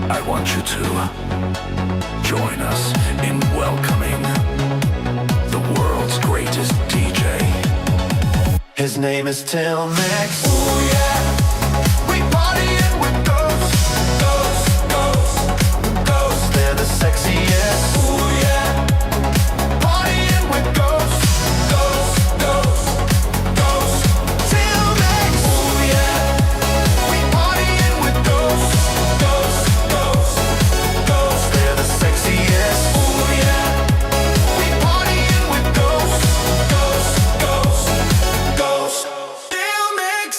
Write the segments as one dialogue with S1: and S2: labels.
S1: I want you to join us in welcoming the world's greatest DJ. His name is Till Mix. Ooh yeah, we partying with ghosts, ghosts, ghosts, ghosts. They're the sexiest. Ooh yeah, partying with ghosts, ghosts, ghosts, ghosts. Till Mix. Ooh yeah, we partying with ghosts, ghosts, ghosts, ghosts. They're the sexiest. Ooh yeah, we partying with ghosts, ghosts, ghosts, ghosts. Till Mix.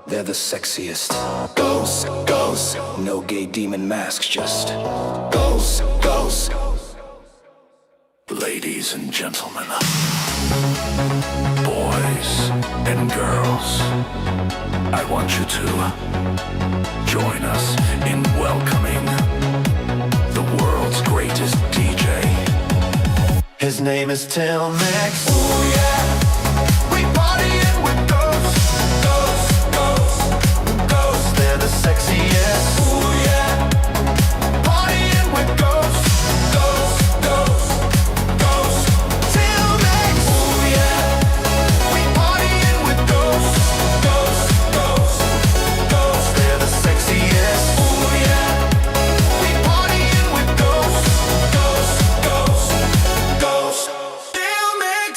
S1: They're the sexiest. Ghosts, ghosts. No gay demon masks, just ghosts, ghosts. Ladies and gentlemen, boys and girls, I want you to join us in welcoming the world's greatest DJ. His name is Till Mix. Ooh yeah, we partying with ghosts, ghosts, ghosts, ghosts. They're the sexiest. Ooh yeah, partying with ghosts, ghosts, ghosts, ghosts. Till Mix. Ooh yeah, we partying with ghosts, ghosts, ghosts, ghosts. They're the sexiest. Ooh yeah, we partying with ghosts, ghosts, ghosts, ghosts. Till Mix.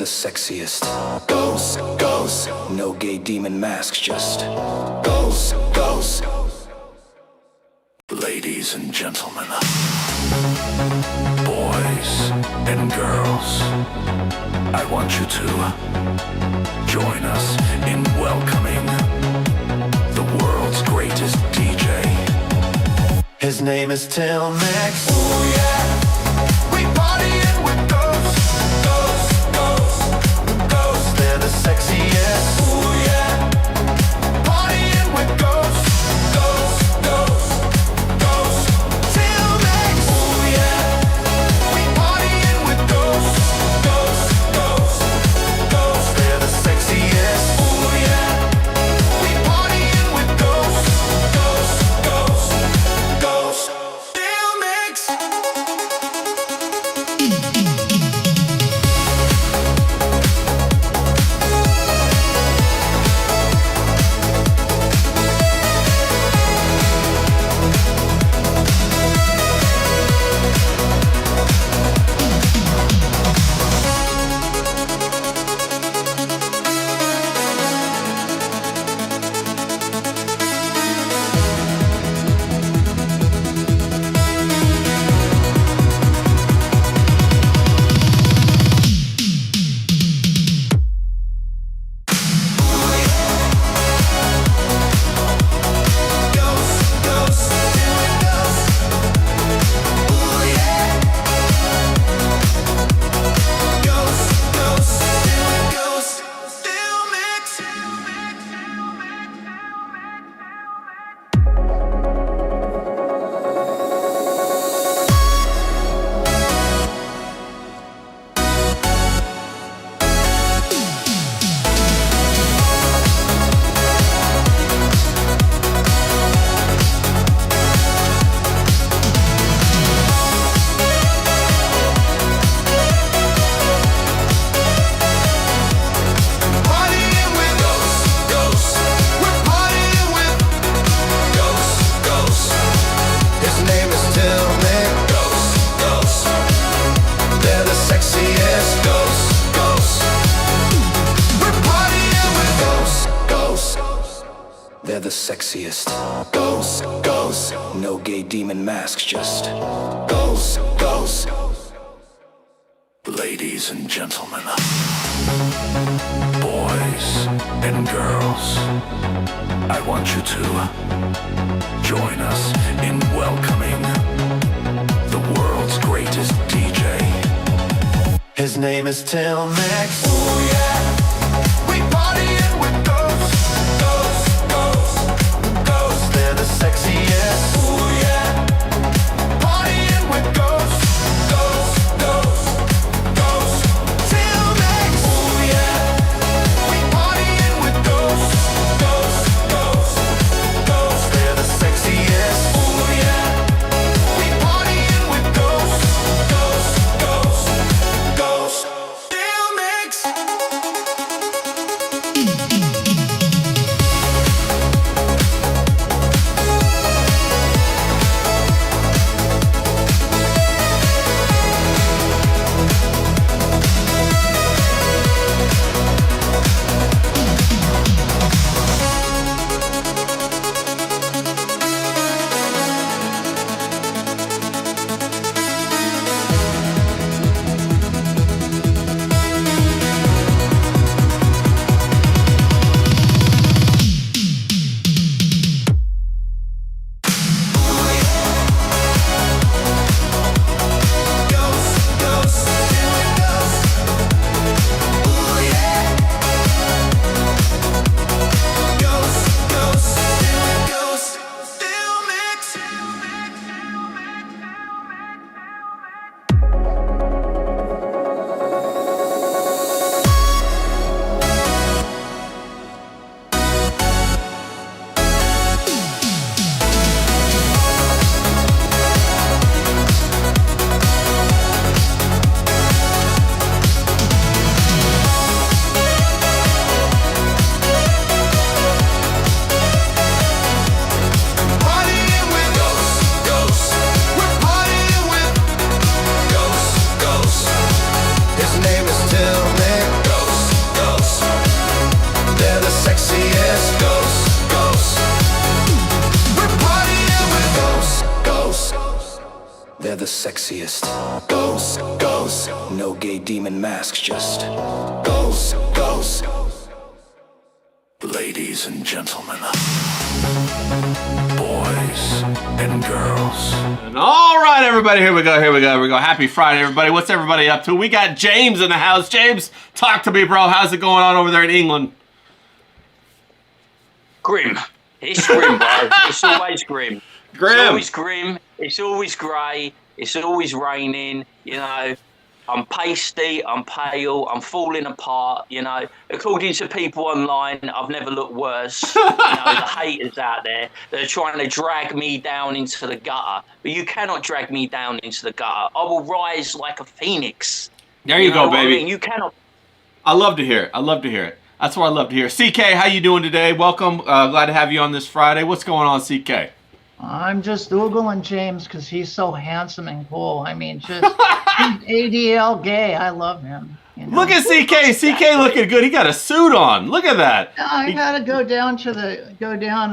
S1: sexiest. Ghosts, ghosts, no gay demon masks, just ghosts, ghosts. Ladies and gentlemen, boys and girls, I want you to join us in welcoming the world's greatest DJ. His name is Till Max. Ooh yeah, we partying with ghosts, ghosts, ghosts, ghosts. They're the sexiest. Ooh yeah, partying with ghosts, ghosts, ghosts, ghosts. Till Max. Ooh yeah, we partying with ghosts, ghosts, ghosts, ghosts. They're the sexiest. Ooh yeah, we partying with ghosts, ghosts, ghosts, ghosts. Till Max. They're the sexiest. Ghosts, ghosts, no gay demon masks, just ghosts, ghosts. Ladies and gentlemen, boys and girls, I want you to join us in welcoming the world's greatest DJ. His name is Till Max. Ooh yeah, we partying with ghosts, ghosts, ghosts, ghosts. They're the sexiest. Ooh yeah, partying with ghosts, ghosts, ghosts, ghosts. Till Max. Ooh yeah, we partying with ghosts, ghosts, ghosts, ghosts. They're the sexiest. Ooh yeah, we partying with ghosts, ghosts, ghosts, ghosts. Till Max. the sexiest. Ghosts, ghosts, no gay demon masks, just ghosts, ghosts. Ladies and gentlemen, boys and girls.
S2: And all right, everybody, here we go. Happy Friday, everybody. What's everybody up to? We got James in the house. James, talk to me, bro. How's it going on over there in England?
S3: Grim. It's grim, bro. It's always grim.
S2: Grim.
S3: It's always grim. It's always grey. It's always raining. You know, I'm pasty. I'm pale. I'm falling apart. You know, according to people online, I've never looked worse. You know, the haters out there, they're trying to drag me down into the gutter. But you cannot drag me down into the gutter. I will rise like a phoenix.
S2: There you go,
S3: know
S2: baby.
S3: I mean? You cannot.
S2: I love to hear it. That's what I love to hear. CK, how you doing today? Welcome. Glad to have you on this Friday. What's going on, CK?
S4: I'm just oogling James because he's so handsome and cool. I mean, just he's ADL gay. I love him. You know?
S2: Look at CK. CK looking good. He got a suit on. Look at that.
S4: I gotta go down to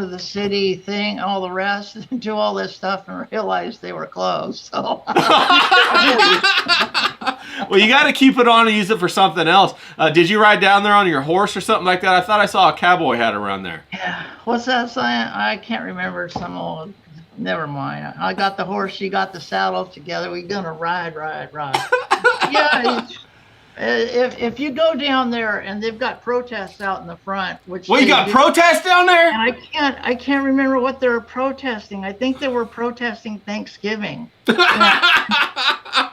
S4: the city thing, all the rest, and do all this stuff, and realize they were closed. So.
S2: Well, you got to keep it on and use it for something else. Did you ride down there on your horse or something like that? I thought I saw a cowboy hat around there.
S4: Yeah. What's that saying? I can't remember. Some old. Never mind. I got the horse. She got the saddle together. We're gonna ride. Yeah. If you go down there and they've got protests out in the front, which
S2: you got protests down there?
S4: And I can't remember what they were protesting. I think they were protesting Thanksgiving.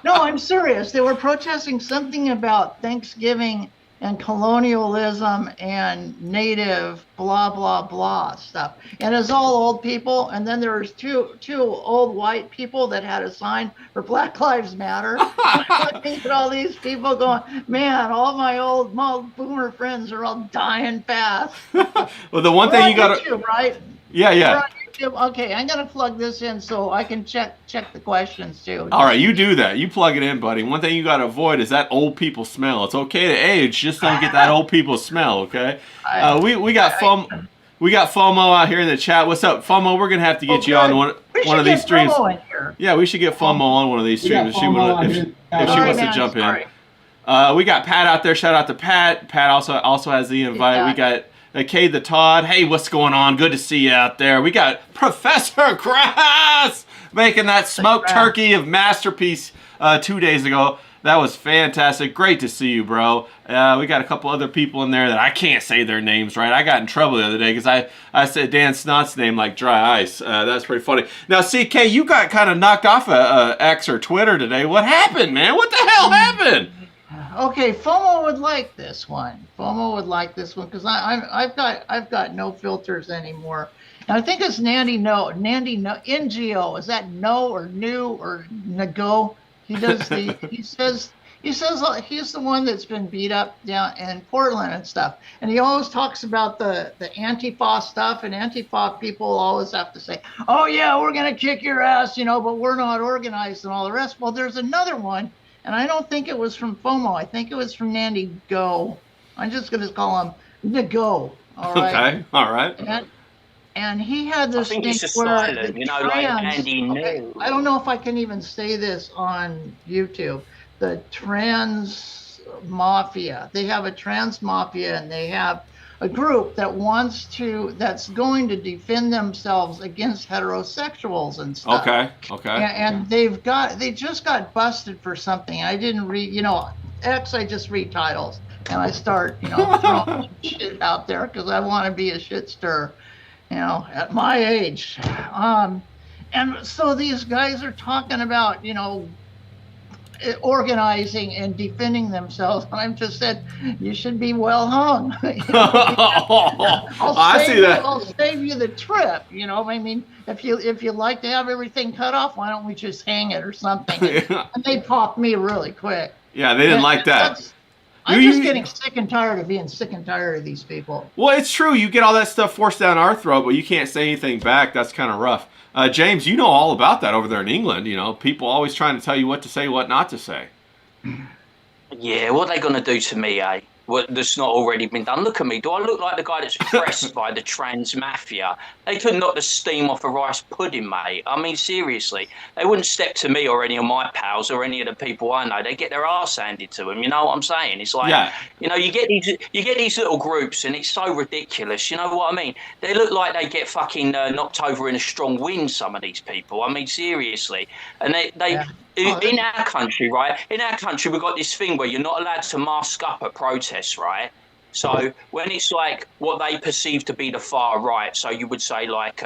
S4: No, I'm serious. They were protesting something about Thanksgiving and colonialism and native blah blah blah stuff. And it's all old people. And then there was two old white people that had a sign for Black Lives Matter. Looking at all these people going, man, all my old boomer friends are all dying fast.
S2: Well, the one thing you got to,
S4: right?
S2: Yeah.
S4: Okay, I'm gonna plug this in so I can check the questions too.
S2: All right, you do that. You plug it in, buddy. One thing you got to avoid is that old people smell. It's okay to age, just don't get that old people smell. Okay. We got FOMO out here in the chat. What's up, FOMO? We're gonna have to get you on one of these streams. Yeah, we should get FOMO on one of these streams if she wants to jump in. We got Pat out there. Shout out to Pat. Pat also has the invite. Yeah. We got Kay the Todd. Hey, what's going on? Good to see you out there. We got Professor Grass making that smoked turkey of Masterpiece 2 days ago. That was fantastic. Great to see you, bro. We got a couple other people in there that I can't say their names right. I got in trouble the other day because I said Dan Snot's name like dry ice. That's pretty funny. Now, CK, you got kind of knocked off X or Twitter today. What happened, man? What the hell happened?
S4: Okay, FOMO would like this one. FOMO would like this one because I've got no filters anymore. And I think it's Nandy No NGO. Is that no or new or Nago? He does he says he's the one that's been beat up down in Portland and stuff. And he always talks about the Antifa stuff, and Antifa people always have to say, oh yeah, we're gonna kick your ass, but we're not organized and all the rest. Well, there's another one. And I don't think it was from FOMO. I think it was from Nandy Go. I'm just going to call him Nago. All right.
S2: Okay. All right.
S4: And he had this
S3: thing where
S4: like
S3: Andy knew.
S4: I don't know if I can even say this on YouTube. The trans mafia. They have a trans mafia, and they have a group that's going to defend themselves against heterosexuals and stuff.
S2: Okay.
S4: And they just got busted for something. I didn't read, X, I just read titles and I start, throwing shit out there because I want to be a shit stir, at my age. And so these guys are talking about, organizing and defending themselves. And I've just said, you should be well hung.
S2: I see that.
S4: I'll save you the trip. I mean, if you like to have everything cut off, why don't we just hang it or something? And they popped me really quick.
S2: Yeah, they didn't like that.
S4: I'm just getting sick and tired of being sick and tired of these people.
S2: Well, it's true. You get all that stuff forced down our throat, but you can't say anything back. That's kind of rough. James, you know all about that over there in England. People always trying to tell you what to say, what not to say.
S3: Yeah, what are they going to do to me, eh? that's not already been done. Look at me. Do I look like the guy that's pressed by the trans mafia? They could knock the steam off a rice pudding, mate. I mean, seriously. They wouldn't step to me or any of my pals or any of the people I know. They get their arse handed to them. You know what I'm saying? It's like,
S2: Yeah.
S3: you know, you get these little groups, and it's so ridiculous. You know what I mean? They look like they get fucking knocked over in a strong wind. Some of these people. I mean, seriously. And they
S4: Yeah.
S3: in our country, right? In our country, we've got this thing where you're not allowed to mask up at protests, right? So when it's like what they perceive to be the far right, so you would say like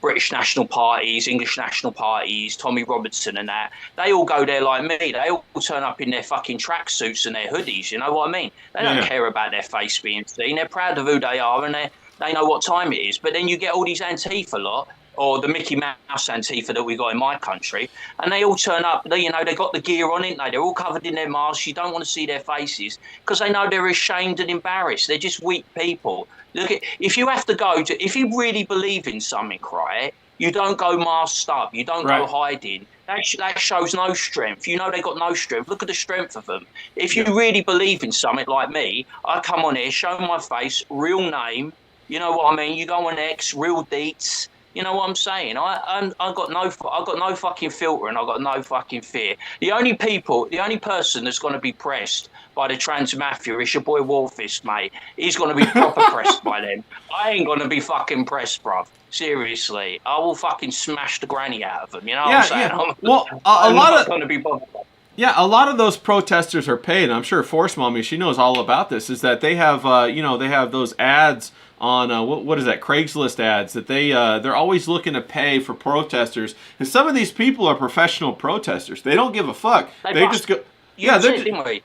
S3: British national parties, English national parties, Tommy Robertson and that, they all go there like me. They all turn up in their fucking tracksuits and their hoodies, you know what I mean? They don't care about their face being seen. They're proud of who they are, and they know what time it is. But then you get all these Antifa lot, or the Mickey Mouse Antifa that we got in my country, and they all turn up. They got the gear on, ain't they? They're all covered in their masks. You don't want to see their faces because they know they're ashamed and embarrassed. They're just weak people. Look, if you have to go to, if you really believe in something, right, you don't go masked up. You don't go hiding. That shows no strength. You know they got no strength. Look at the strength of them. If you really believe in something like me, I come on here, show my face, real name. You know what I mean? You go on X, real deets. You know what I'm saying? I got no fucking filter, and I got no fucking fear. The only person that's going to be pressed by the trans mafia is your boy Warfist, mate. He's going to be proper pressed by them. I ain't going to be fucking pressed, bruv. Seriously, I will fucking smash the granny out of them. You know what I'm saying?
S2: Yeah. Well,
S3: I'm not going to be bothered.
S2: Yeah, a lot of those protesters are paid. I'm sure Force Mommy, she knows all about this. Is that they have, they have those ads on what is that, Craigslist ads that they're always looking to pay for protesters. And some of these people are professional protesters. They don't give a fuck. They just go. Yeah,
S3: didn't we?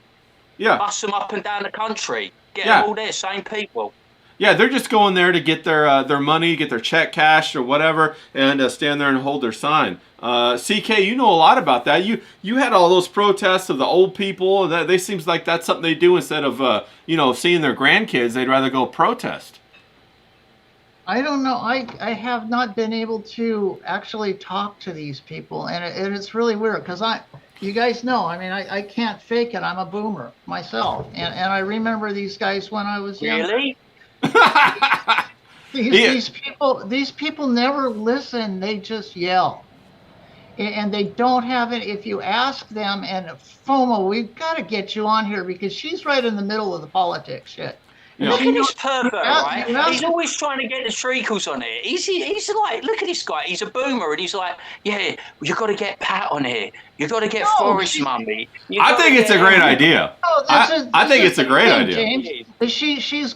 S2: Yeah.
S3: Bust them up and down the country. Get them all there, same people.
S2: Yeah, they're just going there to get their money, get their check cashed or whatever, and stand there and hold their sign. CK, you know a lot about that. You had all those protests of the old people. They seems like that's something they do instead of seeing their grandkids. They'd rather go protest.
S4: I don't know. I have not been able to actually talk to these people, and it's really weird because you guys know, I mean, I can't fake it. I'm a boomer myself, and I remember these guys when I was young.
S3: Really?
S4: These people never listen. They just yell, and they don't have it. If you ask them, and FOMO, we've got to get you on here because she's right in the middle of the politics shit.
S2: Yeah.
S3: Look at this pervert, right?
S4: Yeah.
S3: He's always trying to get the treacles on here. He's like, look at this guy. He's a boomer, and he's like, yeah, you got to get Pat on here. You got to get Forest Mummy.
S2: I think it's a great idea. I think it's a great idea.
S4: James, she's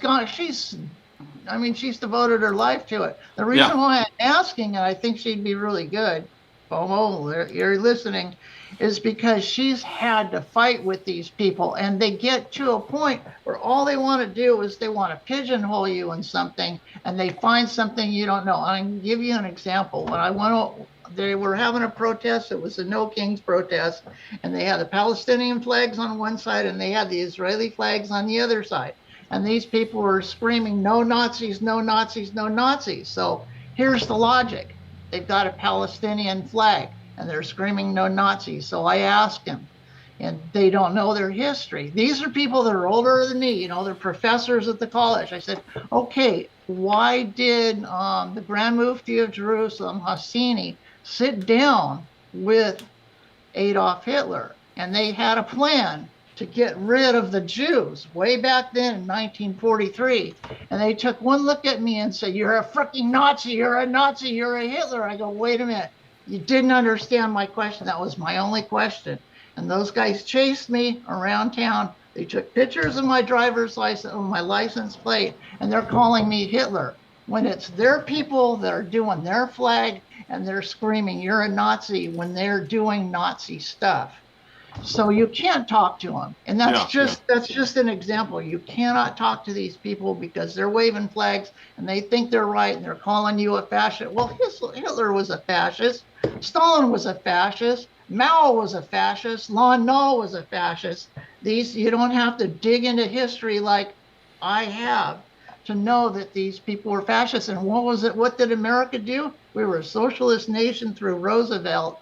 S4: devoted her life to it. The reason why I'm asking, and I think she'd be really good, FOMO, you're listening, is because she's had to fight with these people, and they get to a point where all they want to do is they want to pigeonhole you in something, and they find something you don't know. I can give you an example. When I went, they were having a protest. It was a No Kings protest, and they had the Palestinian flags on one side, and they had the Israeli flags on the other side. And these people were screaming, "No Nazis, no Nazis, no Nazis." So here's the logic. They've got a Palestinian flag, and they're screaming "No Nazis." So I asked them, and they don't know their history. These are people that are older than me, they're professors at the college. I said, okay, why did the Grand Mufti of Jerusalem, Hosseini, sit down with Adolf Hitler? And they had a plan to get rid of the Jews way back then in 1943. And they took one look at me and said, "You're a freaking Nazi, you're a Nazi, you're a Hitler." I go, wait a minute. You didn't understand my question. That was my only question. And those guys chased me around town. They took pictures of my driver's license, of my license plate, and they're calling me Hitler. When it's their people that are doing their flag and they're screaming, "You're a Nazi," when they're doing Nazi stuff. So you can't talk to them. And that's just an example. You cannot talk to these people because they're waving flags and they think they're right and they're calling you a fascist. Well, Hitler was a fascist. Stalin was a fascist. Mao was a fascist. Lon Nol was a fascist. You don't have to dig into history like I have to know that these people were fascists. And what did America do? We were a socialist nation through Roosevelt,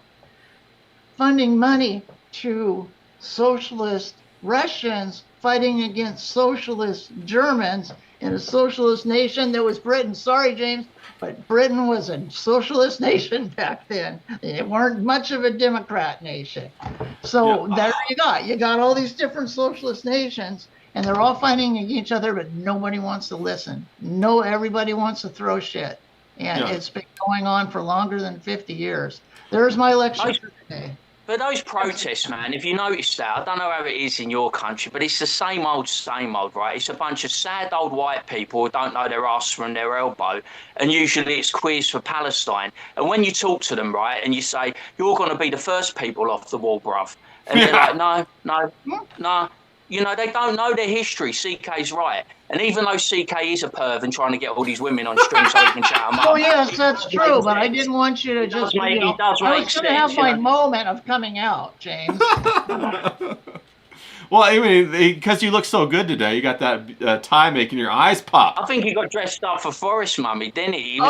S4: funding money to socialist Russians fighting against socialist Germans in a socialist nation that was Britain. Sorry, James, but Britain was a socialist nation back then. They weren't much of a Democrat nation. So there you got all these different socialist nations, and they're all fighting against each other, but nobody wants to listen. No, everybody wants to throw shit. And it's been going on for longer than 50 years. There's my lecture for today.
S3: But those protests, man, if you notice that, I don't know how it is in your country, but it's the same old, right? It's a bunch of sad old white people who don't know their ass from their elbow, and usually it's queers for Palestine. And when you talk to them, right, and you say, you're going to be the first people off the wall, bruv, and they're like, no. You know, they don't know their history. CK's right. And even though CK is a perv and trying to get all these women on stream so he can chat them up.
S4: Oh, yes, that's true, but I didn't want you to just, I was going to have my moment of coming out, James.
S2: Well, I mean, because you look so good today, you got that tie making your eyes pop.
S3: I think he got dressed up for Forest Mummy, didn't he?
S4: No.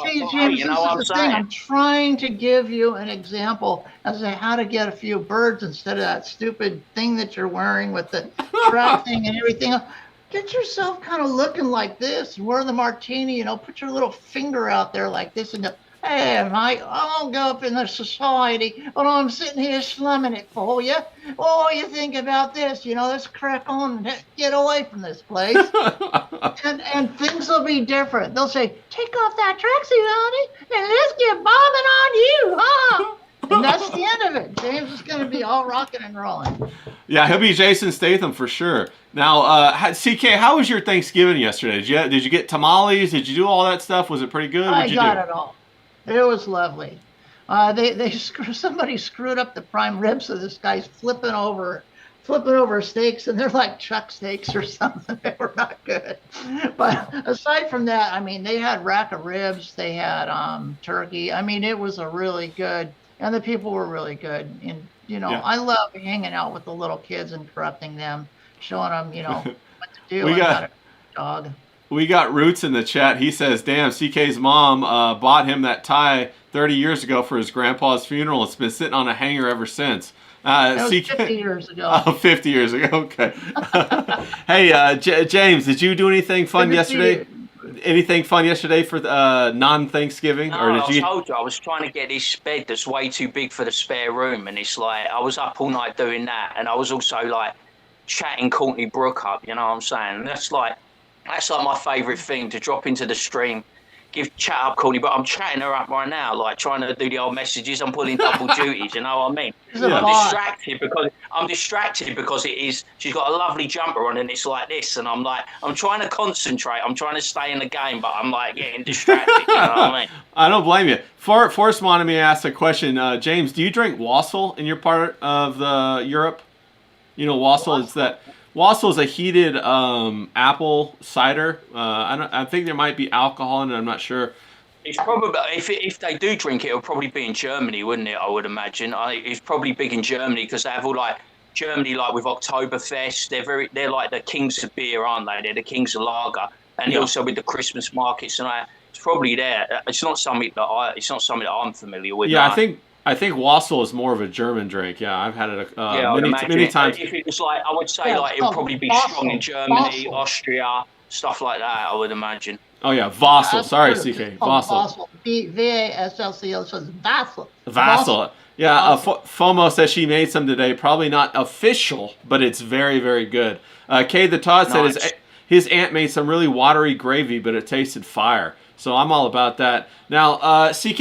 S4: See, James, this is the thing. I'm trying to give you an example as to how to get a few birds instead of that stupid thing that you're wearing with the strap thing and everything else. Get yourself kind of looking like this. Wear the martini, put your little finger out there like this and go, hey, Mike, I won't go up in the society, but I'm sitting here slumming it for you. Oh, you think about this, let's crack on and get away from this place. and things will be different. They'll say, take off that tracksuit, honey, and let's get bombing on you, huh? And that's the end of it. James is going to be all rocking and rolling.
S2: Yeah, he'll be Jason Statham for sure. Now, CK, how was your Thanksgiving yesterday? Did you get tamales? Did you do all that stuff? Was it pretty good?
S4: I got it all. It was lovely. Somebody screwed up the prime rib, so this guy's flipping over steaks, and they're like chuck steaks or something. They were not good. But aside from that, I mean, they had rack of ribs, they had turkey. I mean, it was a really good, and the people were really good. And I love hanging out with the little kids and corrupting them, showing them, what to do.
S2: We got
S4: a dog.
S2: We got Roots in the chat. He says, damn, CK's mom bought him that tie 30 years ago for his grandpa's funeral. It's been sitting on a hanger ever since.
S4: That was 50 years ago.
S2: Oh, 50 years ago. Okay. Hey, James, did you do anything fun yesterday? Anything fun yesterday for non-Thanksgiving?
S3: No, I told you, I was trying to get this bed that's way too big for the spare room. And it's like, I was up all night doing that. And I was also like chatting Courtney Brooke up, you know what I'm saying? And that's like my favourite thing, to drop into the stream, chat up Courtney, but I'm chatting her up right now, like trying to do the old messages. I'm pulling double duties, you know what I mean? I'm distracted because it is, she's got a lovely jumper on and it's like this, and I'm trying to concentrate, I'm trying to stay in the game, but I'm like getting distracted, you know what I mean?
S2: I don't blame you. Forrest wanted me to ask a question. James, do you drink wassail in your part of the Europe? Wassail is that... Wassail is a heated apple cider. I think there might be alcohol in it. I'm not sure.
S3: It's probably, if they do drink it, it'll probably be in Germany, wouldn't it? I would imagine. It's probably big in Germany because they have all like Germany, like with Oktoberfest. They're like the kings of beer, aren't they? They're the kings of lager, and also with the Christmas markets and it's probably there. It's not something that I'm familiar with.
S2: Yeah, no. I think wassail is more of a German drink. Yeah, I've had it many times.
S3: If it was like, I would say it would probably be strong in Germany, Austria, stuff like that, I would imagine.
S2: Oh yeah, Vassal. Sorry, CK. Vassal.
S4: V-A-S-L-C-O, so it's Vassal.
S2: Vassal. Yeah, FOMO says she made some today. Probably not official, but it's very, very good. Kay the Todd said his aunt made some really watery gravy, but it tasted fire. So I'm all about that. Now, CK,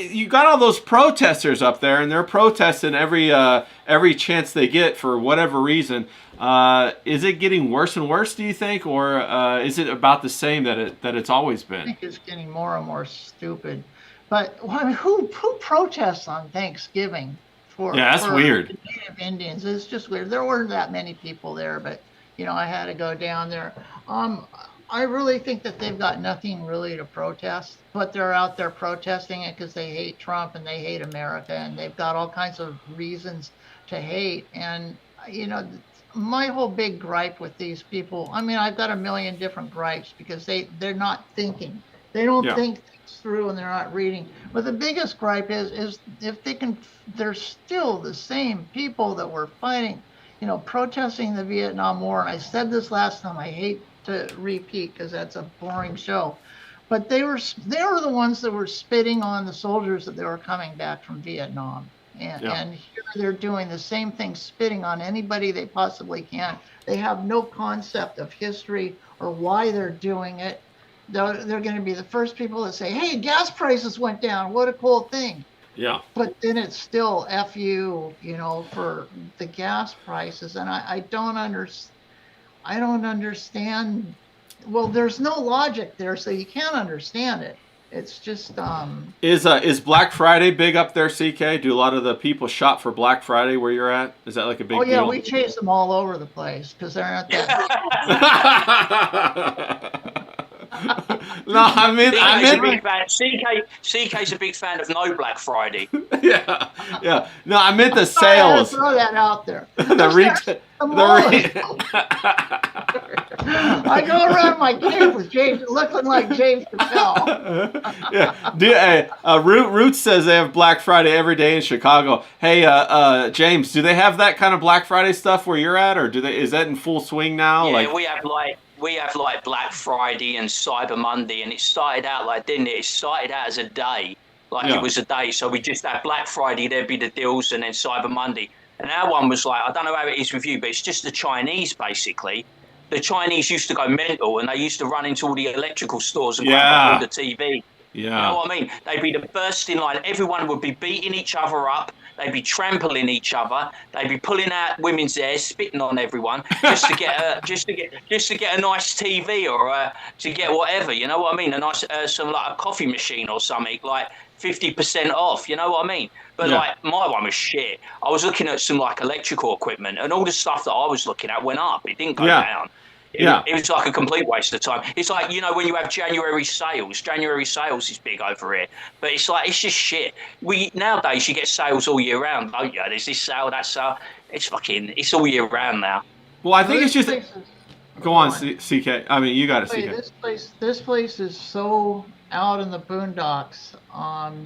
S2: you got all those protesters up there, and they're protesting every chance they get for whatever reason. Is it getting worse and worse, do you think, or is it about the same that it's always been?
S4: I think it's getting more and more stupid. But who protests on Thanksgiving for?
S2: Yeah, that's weird.
S4: Native Indians, it's just weird. There weren't that many people there, but I had to go down there. I really think that they've got nothing really to protest, but they're out there protesting it because they hate Trump and they hate America, and they've got all kinds of reasons to hate. And, my whole big gripe with these people, I mean, I've got a million different gripes because they're not thinking. They don't think things through, and they're not reading. But the biggest gripe is if they're still the same people that were fighting protesting the Vietnam War. And I said this last time. I hate to repeat because that's a boring show, but they were the ones that were spitting on the soldiers that they were coming back from Vietnam. And here they're doing the same thing, spitting on anybody they possibly can. They have no concept of history or why they're doing it. They're going to be the first people to say, hey, gas prices went down. What a cool thing.
S2: Yeah.
S4: But then it's still F you, for the gas prices. And I don't understand. Well, there's no logic there, so you can't understand it. It's just
S2: Is Black Friday big up there, CK? Do a lot of the people shop for Black Friday where you're at? Is that like a big
S4: oh yeah,
S2: deal?
S4: we chase them all over the place because they're not that.
S2: No, I mean,
S3: CK's a big fan of no Black Friday.
S2: yeah. No, I meant the
S4: I
S2: sales.
S4: throw that out there. I go around my cave with James, looking like James Patel.
S2: Yeah. Root says they have Black Friday every day in Chicago. Hey, James, do they have that kind of Black Friday stuff where you're at, or is that in full swing now?
S3: Yeah, we have like Black Friday and Cyber Monday, and it started out didn't it? It started out as a day, it was a day. So we just had Black Friday, there'd be the deals, and then Cyber Monday. And our one was I don't know how it is with you, but it's just the Chinese basically. The Chinese used to go mental, and they used to run into all the electrical stores and grab all the TV.
S2: Yeah.
S3: You know what I mean? They'd be the first in line. Everyone would be beating each other up. They'd be trampling each other. They'd be pulling out women's hair, spitting on everyone, just to get a nice TV or to get whatever. You know what I mean? A nice a coffee machine or something 50% off. You know what I mean? But my one was shit. I was looking at some electrical equipment, and all the stuff that I was looking at went up. It didn't go down. It was like a complete waste of time. It's when you have January sales is big over here, but it's just shit. Nowadays you get sales all year round, don't you? There's this sale, that sale. It's all year round now.
S2: Well, I think it's just. Go on, CK. I mean, you got it, CK.
S4: This place is so out in the boondocks.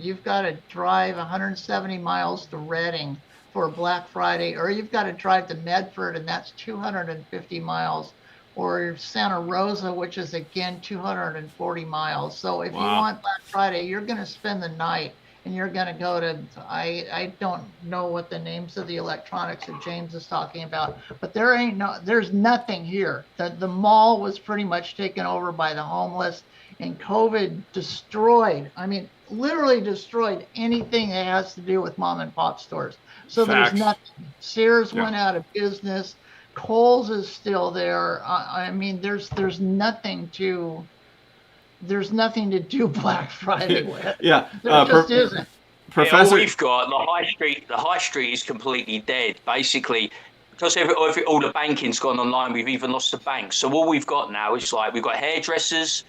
S4: You've got to drive 170 miles to Reading for Black Friday, or you've got to drive to Medford, and that's 250 miles. Or Santa Rosa, which is again 240 miles. So if you want Black Friday, you're going to spend the night, and you're going to go to, I don't know what the names of the electronics that James is talking about, but there's nothing here. The mall was pretty much taken over by the homeless, and COVID literally destroyed anything that has to do with mom and pop stores. So There's nothing. Sears went out of business. Kohl's is still there. There's nothing to do Black Friday with.
S2: Yeah,
S4: there just isn't.
S2: Professor,
S3: all we've got the high street is completely dead, basically, because all the banking's gone online. We've even lost the bank. So all we've got now is we've got hairdressers,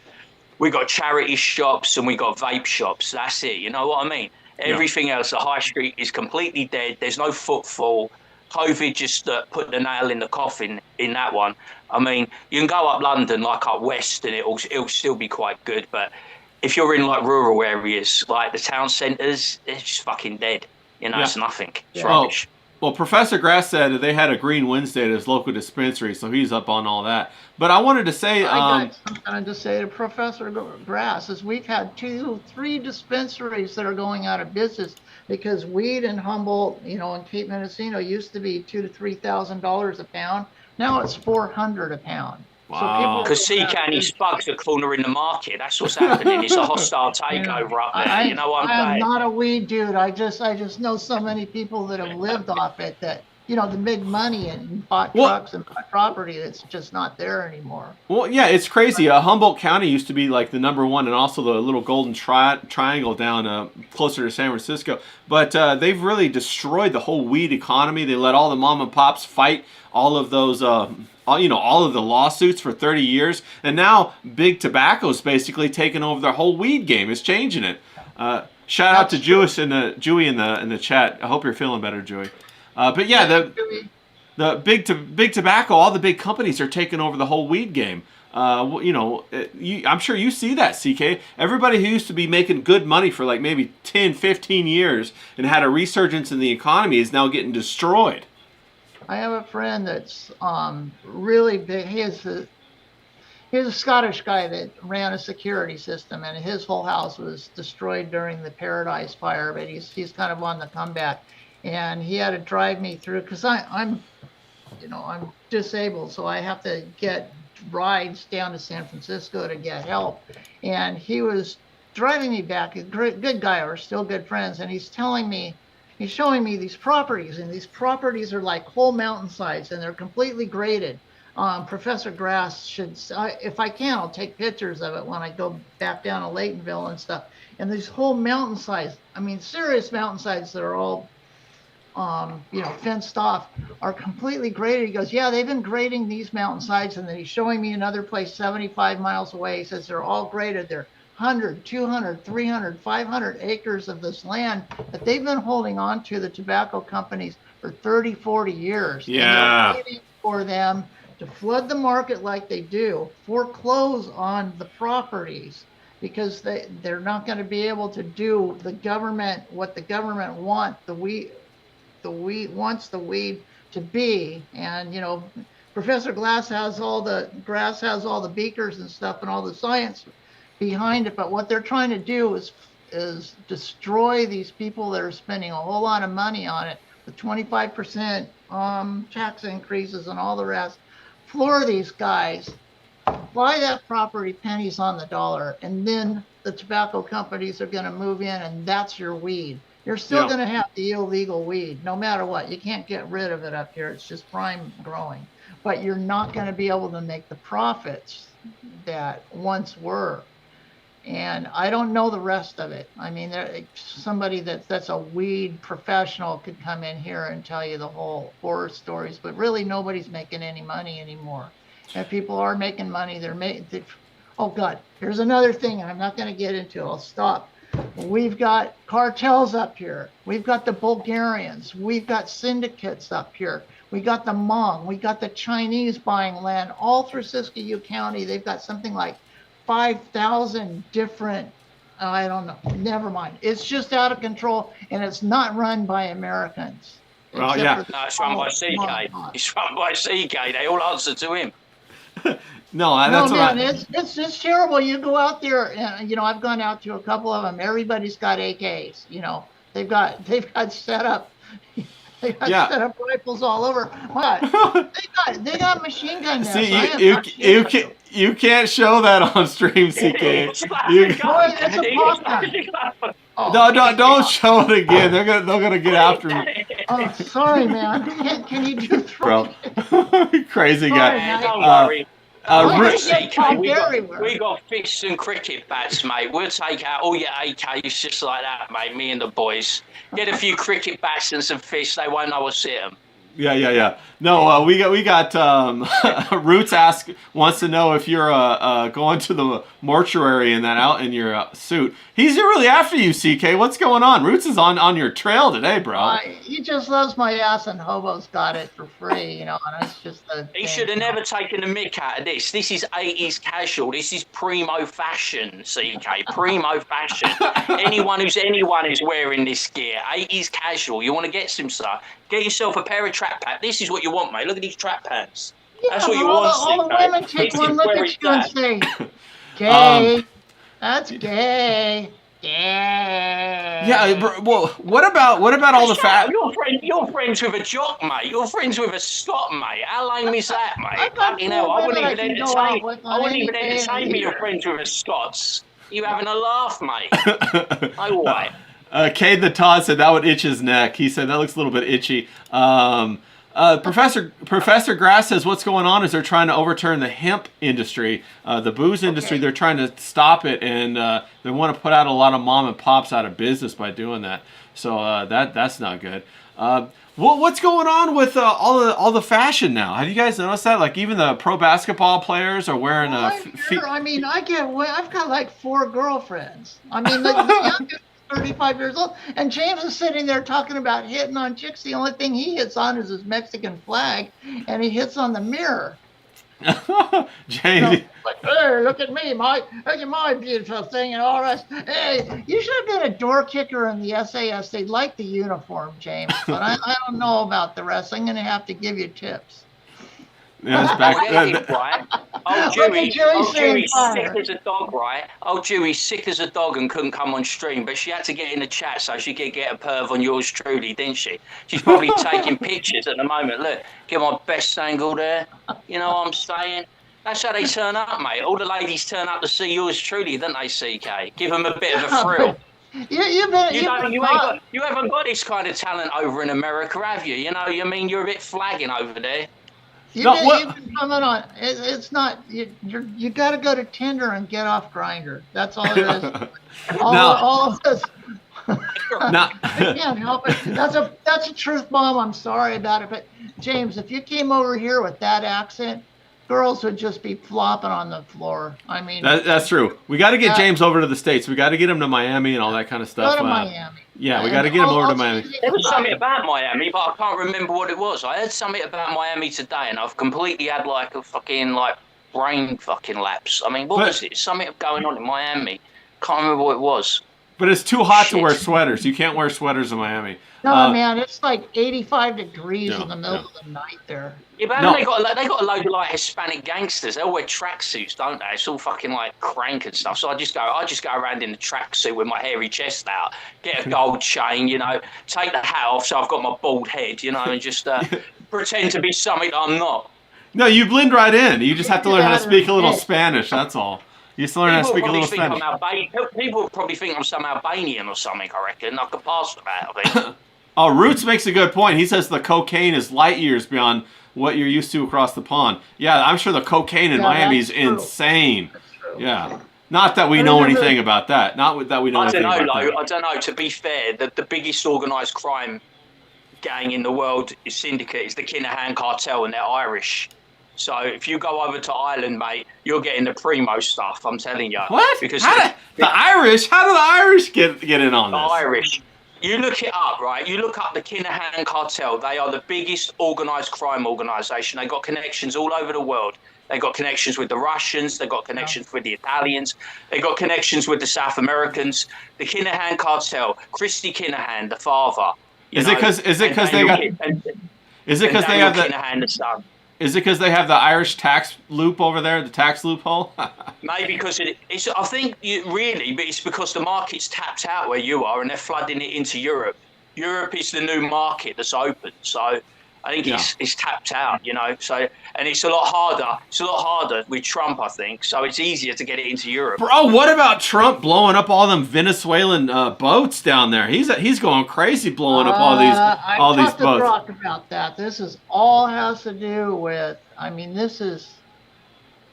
S3: we've got charity shops, and we've got vape shops. That's it. You know what I mean? Everything else, the high street is completely dead. There's no footfall. COVID just put the nail in the coffin in that one. I mean, you can go up London, up west, and it'll still be quite good. But if you're in rural areas, the town centres, they're just fucking dead. It's nothing. It's rubbish.
S2: Well, Professor Grass said that they had a Green Wednesday at his local dispensary, so he's up on all that. But I wanted to say,
S4: I got something to say to Professor Grass is we've had 2-3 dispensaries that are going out of business because weed in Humboldt, in Cape Mendocino used to be $2,000 to $3,000 a pound. Now it's $400 a pound.
S2: Wow.
S3: Because Seacanny Spugs are cornering the market. That's what's happening. It's a hostile takeover up there. You know what I'm saying?
S4: I'm not a weed dude. I just know so many people that have lived off it that the big money and bought trucks and bought property that's just not there anymore.
S2: Well, yeah, it's crazy. Humboldt County used to be the number one, and also the little golden triangle down closer to San Francisco. But they've really destroyed the whole weed economy. They let all the mom and pops fight all of those, all of the lawsuits for 30 years, and now Big Tobacco's basically taken over the whole weed game. It's changing it. Shout out to Jewy in the chat. I hope you're feeling better, Jewy. But yeah, the big tobacco, all the big companies are taking over the whole weed game. I'm sure you see that, CK. Everybody who used to be making good money for maybe 10, 15 years and had a resurgence in the economy is now getting destroyed.
S4: I have a friend that's really big. He's a Scottish guy that ran a security system, and his whole house was destroyed during the Paradise Fire. But he's kind of on the comeback, and he had to drive me through because I'm I'm disabled, so I have to get rides down to San Francisco to get help. And he was driving me back. A good guy. We're still good friends, and he's showing me these properties, and these properties are like whole mountainsides, and they're completely graded. Professor Grass should, if I can, I'll take pictures of it when I go back down to Laytonville and stuff. And these whole mountainsides, I mean, serious mountainsides that are all, fenced off, are completely graded. He goes, yeah, they've been grading these mountainsides. And then he's showing me another place 75 miles away. He says they're all graded. They're 100, 200, 300, 500 acres of this land that they've been holding on to, the tobacco companies, for 30, 40 years.
S2: Yeah.
S4: And they're waiting for them to flood the market like they do, foreclose on the properties, because they're not going to be able to do what the government wants the weed to be. And Professor Grass has all the beakers and stuff and all the science behind it, but what they're trying to do is destroy these people that are spending a whole lot of money on it with 25% tax increases and all the rest. Floor these guys, buy that property pennies on the dollar, and then the tobacco companies are going to move in, and that's your weed. You're still going to have the illegal weed, no matter what. You can't get rid of it up here. It's just prime growing. But you're not going to be able to make the profits that once were. And I don't know the rest of it. I mean, somebody that's a weed professional could come in here and tell you the whole horror stories, but really nobody's making any money anymore. If people are making money, oh God, here's another thing, and I'm not going to get into it. I'll stop. We've got cartels up here. We've got the Bulgarians. We've got syndicates up here. We got the Hmong. We got the Chinese buying land all through Siskiyou County. They've got something like 5,000 different, I don't know, never mind. It's just out of control, and it's not run by Americans.
S2: Well, yeah.
S3: No, it's run by CK. It's run by CK. They all answer to him.
S4: It's terrible. You go out there, and I've gone out to a couple of them. Everybody's got AKs. They've got set up. They got set up rifles all over. But they got machine gun nests.
S2: See, you can't show that on stream, CK. Don't show it again. They're gonna get after me.
S4: Oh, sorry, man. Can you do
S2: bro? Crazy guy.
S3: Don't worry.
S4: We
S3: got fists and cricket bats, mate. We'll take out all your AKs just like that, mate. Me and the boys. Get a few cricket bats and some fists. They won't know what's hit them.
S2: Yeah. No, we got Roots wants to know if you're going to the mortuary in your suit. He's really after you, CK. What's going on? Roots is on your trail today, bro.
S4: He just loves my ass, and Hobo's got it for free, and it's just
S3: He should have never taken a mick out of this. This is 80s casual. This is primo fashion, CK. Primo fashion. anyone who's wearing this gear. 80s casual. You want to get some stuff? Get yourself a pair of trap pants. This is what you want, mate. Look at these trap pants. That's what you want,
S4: all the women take one look at you and say, gay. That's gay. Gay.
S2: Yeah, well, what about all the fat?
S3: You're friends with a jock, mate. You're friends with a Scot, mate. How lame is that, mate?
S4: Fucking hell,
S3: I wouldn't even entertain me. You're friends with a Scots. You having a laugh, mate? No way.
S2: Cade the Todd said that would itch his neck. He said that looks a little bit itchy. Professor Grass says what's going on is they're trying to overturn the hemp industry, the booze industry. They're trying to stop it, and they want to put out a lot of mom and pops out of business by doing that. So that's not good. What's going on with all the fashion now? Have you guys noticed that? Like even the pro basketball players are wearing
S4: I've got like 4 girlfriends. I mean, the youngest 35 years old, and James is sitting there talking about hitting on chicks. The only thing he hits on is his Mexican flag, and he hits on the mirror.
S2: James.
S4: Like, hey, look at me, look at my beautiful thing and all that. Hey, you should have been a door kicker in the SAS. They like the uniform, James, but I don't know about the rest. I'm going to have to give you tips.
S2: Yeah, it's back.
S3: Right?
S4: Look
S3: Old
S4: at
S3: Dewey's
S4: Joey
S3: sick
S4: fire.
S3: as a dog, right? Old Dewey's sick as a dog and couldn't come on stream, but she had to get in the chat so she could get a perv on yours truly, didn't she? She's probably taking pictures at the moment. Look, get my best angle there. You know what I'm saying? That's how they turn up, mate. All the ladies turn up to see yours truly, don't they, CK? Give them a bit of a thrill. You haven't got this kind of talent over in America, have you? You know, you mean you're a bit flagging over there.
S4: You've been coming on. It's not. You got to go to Tinder and get off Grindr. That's all it is. All of this.
S2: No.
S4: I can't help it. That's a truth bomb. I'm sorry about it, but James, if you came over here with that accent, girls would just be flopping on the floor. I mean,
S2: that's true. We got to get James over to the States. We got to get him to Miami and all that kind of stuff.
S4: Go to Miami.
S2: Yeah, we got to get him over to Miami.
S3: There was something about Miami, but I can't remember what it was. I heard something about Miami today, and I've completely had like a fucking brain fucking lapse. I mean, what was it? Something going on in Miami. Can't remember what it was.
S2: But it's too hot to wear sweaters. You can't wear sweaters in Miami.
S4: No, man, it's like 85 degrees in the middle of the night there.
S3: Yeah, but they got a load of Hispanic gangsters. They all wear tracksuits, don't they? It's all fucking crank and stuff. So I just go around in the tracksuit with my hairy chest out, get a gold chain, you know, take the hat off so I've got my bald head, you know, and just pretend to be something that I'm not.
S2: No, you blend right in. You just have to learn how to speak a little Spanish. That's all. You just learn how to speak a little Spanish.
S3: People probably think I'm some Albanian or something. I reckon I could pass for that. I think.
S2: Oh, Roots makes a good point. He says the cocaine is light years beyond what you're used to across the pond. Yeah, I'm sure the cocaine in Miami is insane. Yeah. Not that we know anything about that. Not that we know anything about that.
S3: I don't know. To be fair, the biggest organised crime gang in the world syndicate is the Kinahan cartel, and they're Irish. So if you go over to Ireland, mate, you're getting the primo stuff. I'm telling you.
S2: What?
S3: Because
S2: the Irish? How do the Irish get in on this?
S3: The Irish. You look it up, right? You look up the Kinahan cartel. They are the biggest organised crime organisation. They got connections all over the world. They got connections with the Russians. They got connections with the Italians. They got connections with the South Americans. The Kinahan cartel. Christy Kinahan, the father.
S2: Is it because they have
S3: Kinahan, the son.
S2: Is it because they have the Irish tax loop over there, the tax loophole?
S3: Maybe because it's. I think really, but it's because the market's tapped out where you are, and they're flooding it into Europe. Europe is the new market that's open, so I think it's tapped out. You know, so and it's a lot harder. It's a lot harder with Trump, I think. So it's easier to get it into Europe.
S2: Bro, what about Trump blowing up all them Venezuelan boats down there? He's going crazy blowing up all these boats.
S4: I talked about that. This is all has to do with. I mean, this is.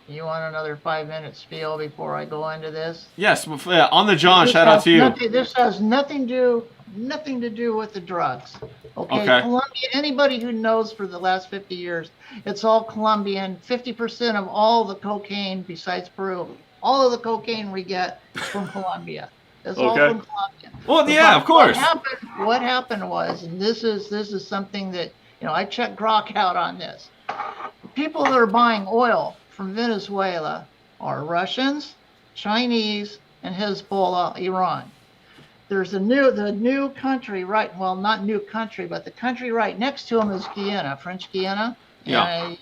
S4: You want another 5-minute spiel before I go into this?
S2: Yes, on the John. Shout out to you.
S4: This has nothing to do with the drugs. Okay. Colombia. Anybody who knows for the last 50 years, it's all Colombian. 50% of all the cocaine, besides Peru, all of the cocaine we get is from Colombia. It's all from Colombia.
S2: Well, yeah, of course.
S4: What happened was, and this is something that I checked Grok out on this. People that are buying oil from Venezuela are Russians, Chinese, and Hezbollah, Iran. There's the new country not new country, but the country right next to them is Guyana, French Guiana.
S2: Yeah.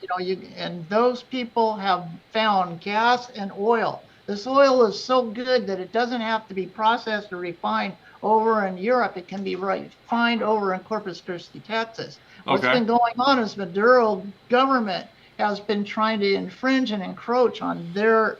S4: And those people have found gas and oil. This oil is so good that it doesn't have to be processed or refined over in Europe. It can be refined over in Corpus Christi, Texas. What's been going on is Maduro government has been trying to infringe and encroach on their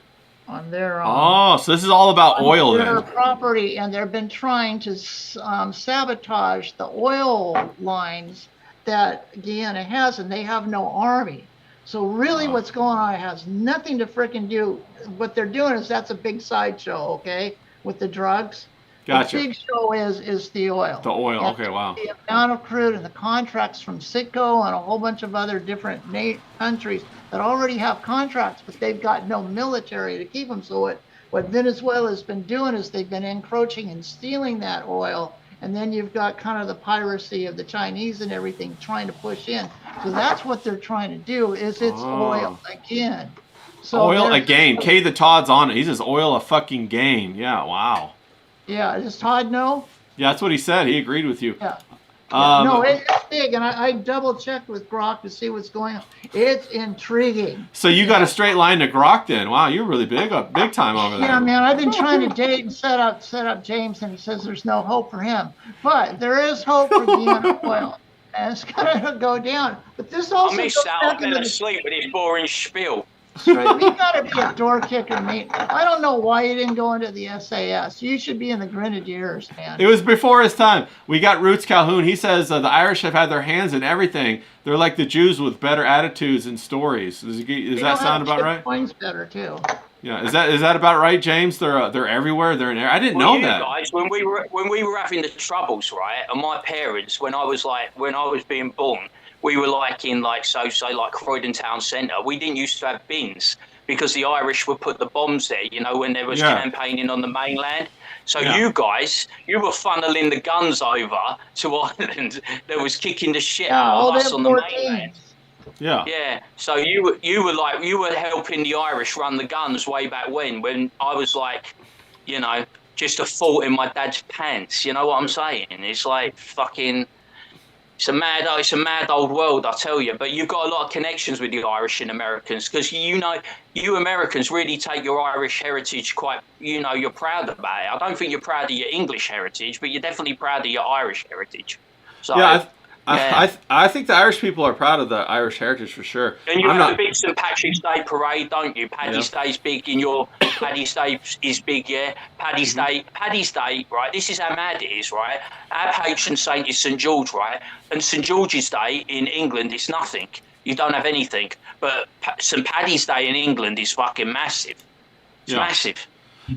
S2: so this is all about oil
S4: their
S2: then.
S4: property, and they've been trying to sabotage the oil lines that Guyana has, and they have no army. So really what's going on has nothing to frickin' do. What they're doing is that's a big sideshow, okay, with the drugs.
S2: Gotcha.
S4: The big show is the oil.
S2: The oil,
S4: and
S2: okay, wow.
S4: The amount of crude and the contracts from Citgo and a whole bunch of other different countries that already have contracts, but they've got no military to keep them. So what Venezuela has been doing is they've been encroaching and stealing that oil and then you've got kind of the piracy of the Chinese and everything trying to push in. So that's what they're trying to do. Is it's oil again. So
S2: Oil again. K the Todd's on it. He says oil a fucking game. Yeah, wow.
S4: Yeah, does Todd know?
S2: Yeah, that's what he said. He agreed with you.
S4: Yeah.
S2: Um,
S4: No, it's big, and I double checked with Grok to see what's going on. It's intriguing.
S2: So you got a straight line to Grok then? Wow, you're really big time over there.
S4: Yeah, man, I've been trying to date and set up James, and he says there's no hope for him. But there is hope for Deanna Oil, and it's gonna go down. But this also
S3: I missed
S4: goes
S3: out. I
S4: back into
S3: fell
S4: the
S3: asleep with his boring spiel.
S4: straight. We gotta be a door kicker, mate. I don't know why you didn't go into the SAS. You should be in the Grenadiers, man.
S2: It was before his time. We got Roots Calhoun. He says the Irish have had their hands in everything. They're like the Jews with better attitudes and stories. Does that sound about right?
S4: Points better too.
S2: Yeah, is that about right, James? They're everywhere. They're in there. I didn't know
S3: You
S2: that.
S3: guys, when we were having the troubles, right, and my parents, when I was being born, we were like in like Croydon Town Centre. We didn't used to have bins because the Irish would put the bombs there, you know, when there was campaigning on the mainland. So you guys, you were funneling the guns over to Ireland that was kicking the shit out of us on the mainland.
S2: Yeah.
S3: Yeah. So you were helping the Irish run the guns way back when I was like, you know, just a thought in my dad's pants. You know what I'm saying? It's like fucking. It's a mad old world, I tell you. But you've got a lot of connections with the Irish and Americans because you Americans really take your Irish heritage quite. You know, you're proud about it. I don't think you're proud of your English heritage, but you're definitely proud of your Irish heritage. So,
S2: yeah, I think the Irish people are proud of the Irish heritage for sure.
S3: And you have the big St. Patrick's Day parade, don't you? Paddy's Day's big in your. Paddy's Day is big, yeah. Paddy's Day, right? This is how mad it is, right? Our patron saint is St. George, right? And St. George's Day in England is nothing. You don't have anything. But St. Paddy's Day in England is fucking massive. It's massive.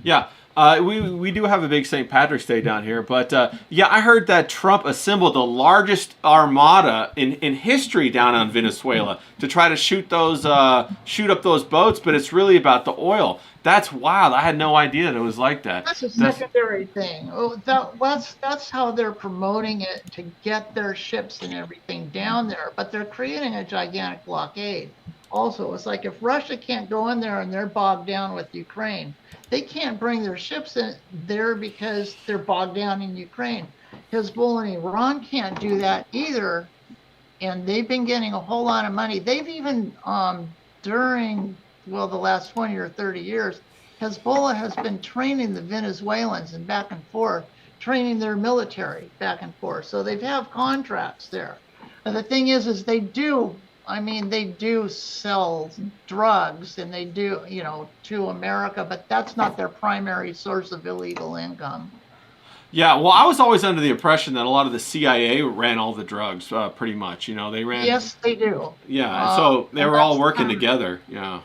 S2: Yeah. We do have a big St. Patrick's Day down here, but I heard that Trump assembled the largest armada in history down on Venezuela to try to shoot up those boats, but it's really about the oil. That's wild. I had no idea that it was like that.
S4: That's a secondary thing. Oh, that's how they're promoting it to get their ships and everything down there, but they're creating a gigantic blockade. Also, it's like if Russia can't go in there and they're bogged down with Ukraine, they can't bring their ships in there because they're bogged down in Ukraine. Hezbollah and Iran can't do that either, and they've been getting a whole lot of money. They've even, during, the last 20 or 30 years, Hezbollah has been training the Venezuelans and back and forth, training their military back and forth. So they have contracts there. And the thing is they do sell drugs and they do, to America, but that's not their primary source of illegal income.
S2: Yeah, well, I was always under the impression that a lot of the CIA ran all the drugs, pretty much. They ran.
S4: Yes, they do.
S2: Yeah, so they were all working together. Yeah,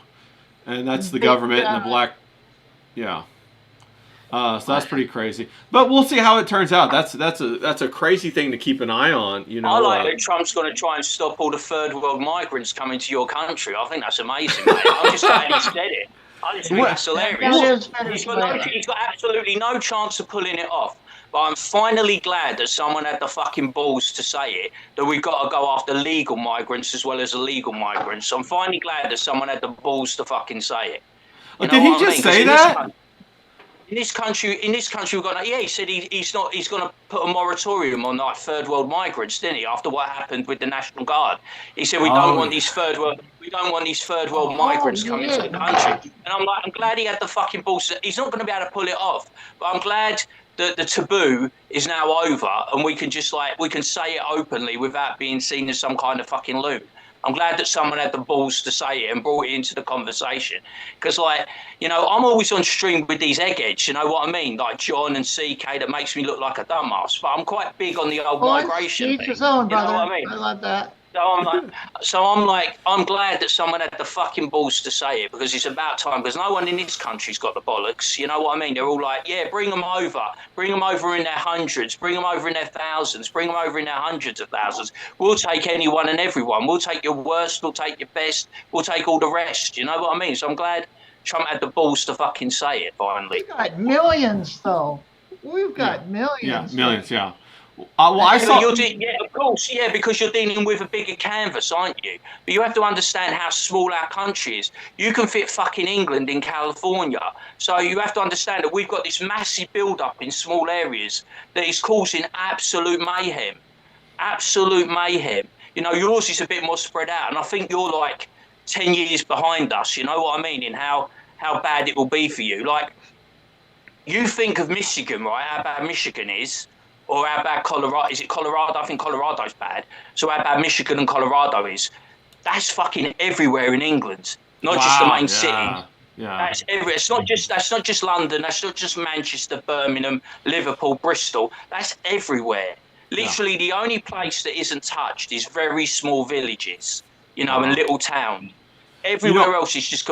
S2: and that's the government and the black. Yeah. So that's pretty crazy, but we'll see how it turns out. That's a crazy thing to keep an eye on.
S3: I like that Trump's going to try and stop all the third world migrants coming to your country. I think that's amazing, mate. I'm just glad he said it. I just think that's hilarious. He's got absolutely no chance of pulling it off. But I'm finally glad that someone had the fucking balls to say it, that we've got to go after legal migrants as well as illegal migrants. So I'm finally glad that someone had the balls to fucking say it.
S2: Did he just say that?
S3: In this country, we've got. Yeah, he said he's going to put a moratorium on like third world migrants, didn't he? After what happened with the National Guard, he said we don't want these third world migrants coming to the country. And I'm glad he had the fucking balls. He's not going to be able to pull it off, but I'm glad that the taboo is now over and we can say it openly without being seen as some kind of fucking loon. I'm glad that someone had the balls to say it and brought it into the conversation. Because, I'm always on stream with these eggheads, you know what I mean? Like John and CK, that makes me look like a dumbass. But I'm quite big on the old migration thing.
S4: His own, brother.
S3: You know what I mean?
S4: I love that.
S3: I'm glad that someone had the fucking balls to say it because it's about time. Because no one in this country's got the bollocks. You know what I mean? They're all like, yeah, bring them over in their hundreds, bring them over in their thousands, bring them over in their hundreds of thousands. We'll take anyone and everyone. We'll take your worst. We'll take your best. We'll take all the rest. You know what I mean? So I'm glad Trump had the balls to fucking say it finally.
S4: We got millions, though. We've got millions.
S2: Yeah, millions. Yeah. Well, I saw.
S3: Yeah, of course, yeah, because you're dealing with a bigger canvas, aren't you? But you have to understand how small our country is. You can fit fucking England in California. So you have to understand that we've got this massive build-up in small areas that is causing absolute mayhem. Absolute mayhem. You know, yours is a bit more spread out, and I think you're like 10 years behind us, you know what I mean, in how bad it will be for you. Like, you think of Michigan, right, how bad Michigan is, or how bad Colorado, is it Colorado? I think Colorado's bad. So how bad Michigan and Colorado is, that's fucking everywhere in England, not just the main city.
S2: Yeah.
S3: That's everywhere. That's not just London, that's not just Manchester, Birmingham, Liverpool, Bristol, that's everywhere. Literally, the only place that isn't touched is very small villages, you know, and little towns. Everywhere else is just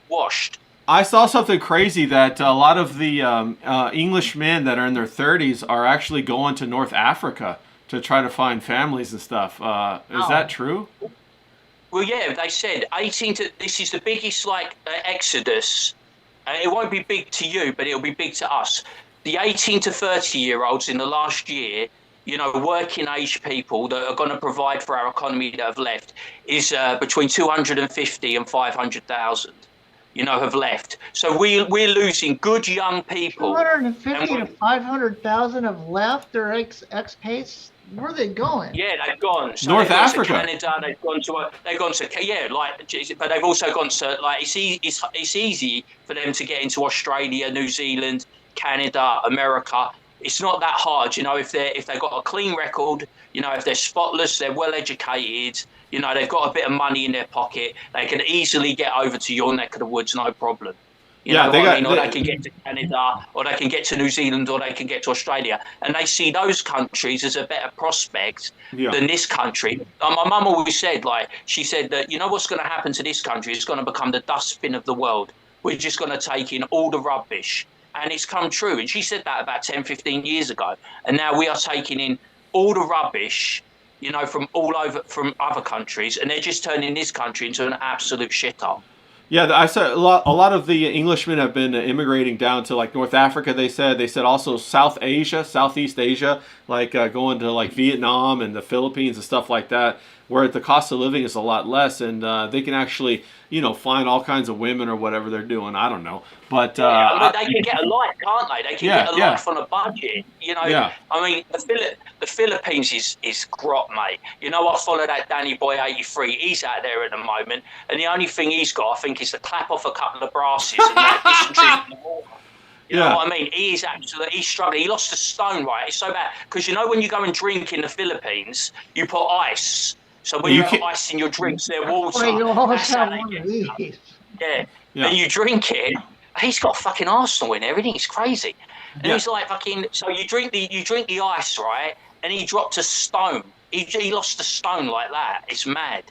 S3: washed.
S2: I saw something crazy that a lot of the English men that are in their 30s are actually going to North Africa to try to find families and stuff. Is that true?
S3: Well, yeah, they said this is the biggest, like, exodus. It won't be big to you, but it'll be big to us. The 18 to 30-year-olds in the last year, you know, working age people that are going to provide for our economy that have left is between 250 and 500,000, you know, have left. So we're losing good young people.
S4: 250 to 500,000 have left. They're ex-pace. Where are they going?
S3: Yeah, they've gone. So
S2: North Africa.
S3: To Canada. They've gone to yeah, like, but they've also gone to, like, it's easy for them to get into Australia, New Zealand, Canada, America. It's not that hard, you know, if they've got a clean record, you know, if they're spotless, they're well educated, you know, they've got a bit of money in their pocket, they can easily get over to your neck of the woods, no problem. You know what I mean? Or they can get to Canada, or they can get to New Zealand, or they can get to Australia. And they see those countries as a better prospect than this country. My mum always said, like, she said that, you know what's going to happen to this country? It's going to become the dustbin of the world. We're just going to take in all the rubbish. And it's come true. And she said that about 10, 15 years ago. And now we are taking in all the rubbish, you know, from from other countries. And they're just turning this country into an absolute shithole.
S2: Yeah, I said a lot of the Englishmen have been immigrating down to, like, North Africa. They said also Southeast Asia, like going to, like, Vietnam and the Philippines and stuff like that, where the cost of living is a lot less, and they can actually, you know, find all kinds of women or whatever they're doing. I don't know, but
S3: they can get a life, can't they? They can get a life on a budget. You know, I mean, the Philippines is grot, mate. You know, I follow that Danny Boy 83. He's out there at the moment, and the only thing he's got, I think, is to clap off a couple of brasses and dysentery in the water. You know what I mean? He's struggling. He lost a stone, right? It's so bad. Because, you know, when you go and drink in the Philippines, you put ice. So when you have ice in your drinks, they're water. Yeah. And you drink it. He's got fucking Arsenal in there. Everything's crazy. And he's like fucking. So you drink the ice, right? And he dropped a stone. He lost a stone like that. It's mad.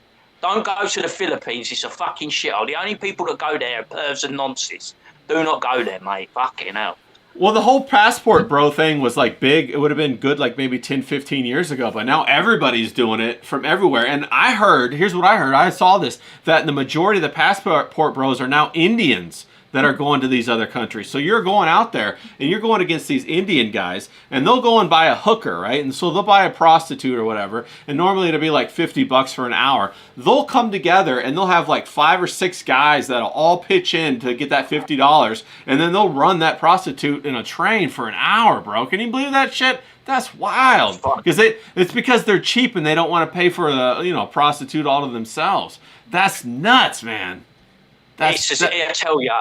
S3: Don't go to the Philippines. It's a fucking shithole. The only people that go there are pervs and nonsense. Do not go there, mate. Fucking hell.
S2: Well, the whole passport bro thing was, like, big. It would have been good, like, maybe 10, 15 years ago, but now everybody's doing it from everywhere. And I heard, here's what I heard, I saw this, that the majority of the passport bros are now Indians that are going to these other countries. So you're going out there and you're going against these Indian guys, and they'll go and buy a hooker, right? And so they'll buy a prostitute or whatever, and normally it'll be like $50 for an hour. They'll come together and they'll have like 5 or 6 guys that'll all pitch in to get that $50, and then they'll run that prostitute in a train for an hour, bro. Can you believe that shit? That's wild. Because it's because they're cheap and they don't want to pay for a prostitute all to themselves. That's nuts, man.
S3: I tell you,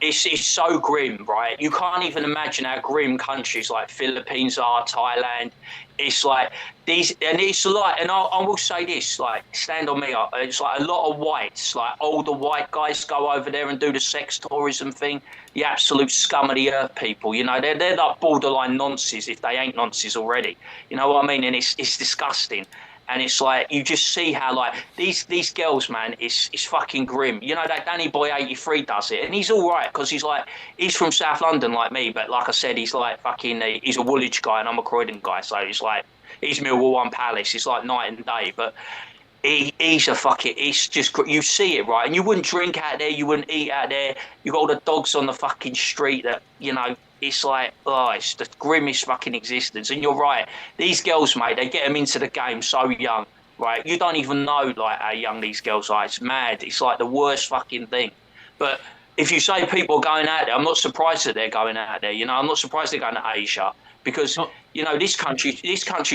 S3: it's so grim, right? You can't even imagine how grim countries like Philippines are, Thailand. It's like these, and it's like, and I will say this, like, stand on me. It's like a lot of whites, like older white guys, go over there and do the sex tourism thing. The absolute scum of the earth people, you know, they're like borderline nonces if they ain't nonces already. You know what I mean? And it's disgusting. And it's like, you just see how, like, these girls, man, it's fucking grim. You know, that Danny Boy 83 does it. And he's all right because he's from South London like me. But like I said, he's like fucking, he's a Woolwich guy and I'm a Croydon guy. So he's like, he's Millwall One Palace. It's like night and day. But he's a fucking, it's just, you see it, right? And you wouldn't drink out there. You wouldn't eat out there. You got all the dogs on the fucking street that, you know, it's like, oh, it's the grimmest fucking existence. And you're right, these girls, mate, they get them into the game so young, right? You don't even know like how young these girls are. It's mad. It's like the worst fucking thing. But if you say people are going out there, I'm not surprised that they're going out there. You know, I'm not surprised they're going to Asia because you know this country's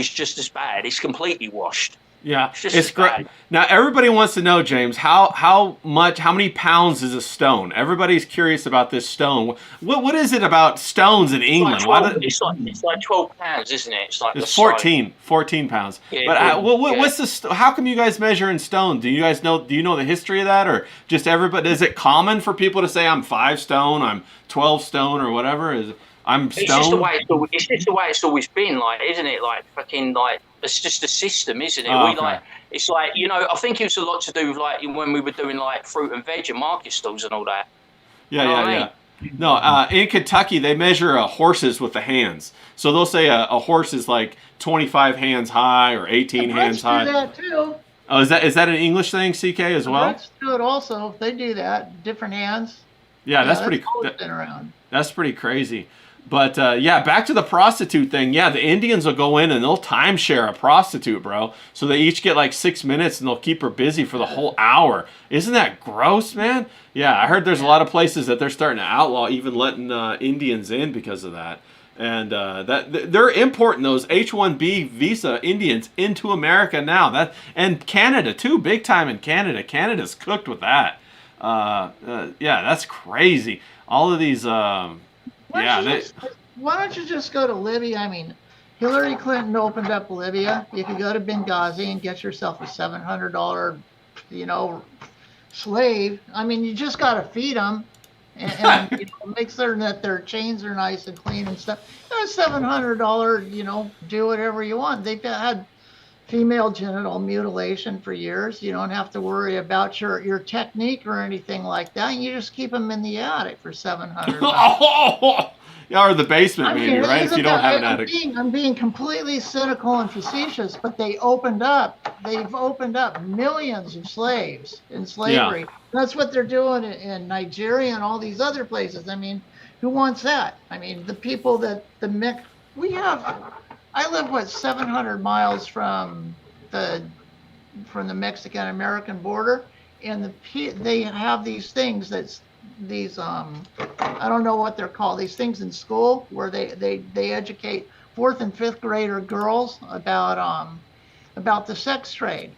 S3: just as bad. It's completely washed.
S2: Yeah,
S3: It's just
S2: it's
S3: as
S2: great.
S3: bad.
S2: Now everybody wants to know, James, how many pounds is a stone? Everybody's curious about this stone. What is it about stones in England?
S3: It's like 12 pounds, isn't it? It's like
S2: It's
S3: the
S2: 14 pounds.
S3: Yeah,
S2: But
S3: yeah.
S2: what's the? How come you guys measure in stone? Do you guys know? Do you know the history of that, or just everybody? Is it common for people to say I'm 5 stone, I'm 12 stone, or whatever? I'm stone?
S3: It's just the way it's always been, like, isn't it? Like fucking like it's just a system, isn't it?
S2: Oh,
S3: We like it's like, you know, I think it's a lot to do with like when we were doing like fruit and veg and market stalls and all that.
S2: Yeah,
S3: know
S2: yeah,
S3: what I
S2: yeah. No, in Kentucky they measure horses with the hands. So they'll say a horse is like 25 hands high or 18 hands high.
S4: Do that too.
S2: Oh, is that an English thing, CK, as well?
S4: Brits do it also. If they do that, different hands.
S2: Yeah, that's pretty.
S4: always been around.
S2: That's pretty crazy. But yeah, back to the prostitute thing. Yeah, the Indians will go in and they'll timeshare a prostitute, bro. So they each get like 6 minutes and they'll keep her busy for the whole hour. Isn't that gross, man? Yeah, I heard there's a lot of places that they're starting to outlaw even letting Indians in because of that. And they're importing those H-1B visa Indians into America now. And Canada too, big time in Canada. Canada's cooked with that. Yeah, that's crazy. All of these.
S4: Why don't you just go to Libya? I mean, Hillary Clinton opened up Libya. You could go to Benghazi and get yourself a $700, slave. I mean, you just got to feed them and make certain that their chains are nice and clean and stuff. $700, do whatever you want. They've had female genital mutilation for years. You don't have to worry about your technique or anything like that. You just keep them in the attic for $700.
S2: Yeah, or the basement, maybe, right? If you don't have an attic.
S4: I'm being completely cynical and facetious, but they've opened up millions of slaves in slavery.
S2: Yeah.
S4: That's what they're doing in Nigeria and all these other places. I mean, who wants that? I mean, the people that I live 700 miles from the Mexican American border, and they have these things I don't know what they're called, these things in school where they educate 4th and 5th grader girls about the sex trade,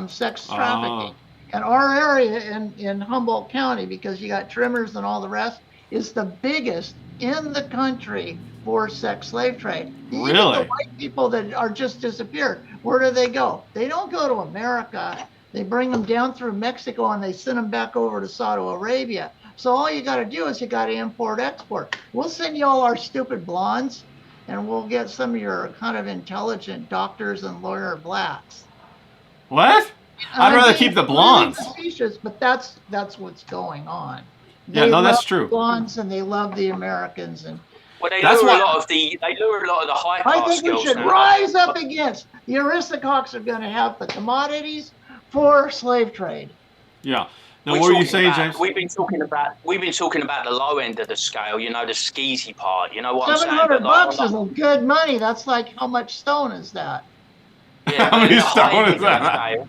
S4: sex trafficking. And our area in Humboldt County, because you got Trimmers and all the rest, is the biggest in the country for sex slave trade.
S2: Really?
S4: The white people that are just disappeared, where do they go? They don't go to America. They bring them down through Mexico and they send them back over to Saudi Arabia. So all you got to do is you got to import export. We'll send you all our stupid blondes, and we'll get some of your kind of intelligent doctors and lawyer blacks.
S2: What? I'd rather keep the blondes.
S4: Facetious, but that's what's going on.
S2: Yeah, no, that's true.
S4: Blondes, and they love the Americans, and
S3: Well, they lure a lot of the high class
S4: I think we
S3: girls
S4: should
S3: now.
S4: rise up against the aristocrats. Are going to have the commodities for slave trade.
S2: Yeah. Now, what were you saying, James?
S3: We've been talking about the low end of the scale. You know, the skeezy part. You know what I'm saying?
S4: $700 is good money. That's like, how much stone is that?
S3: Yeah,
S2: How many
S3: the high
S2: stone
S3: end
S2: is
S3: of the
S2: that?
S3: scale-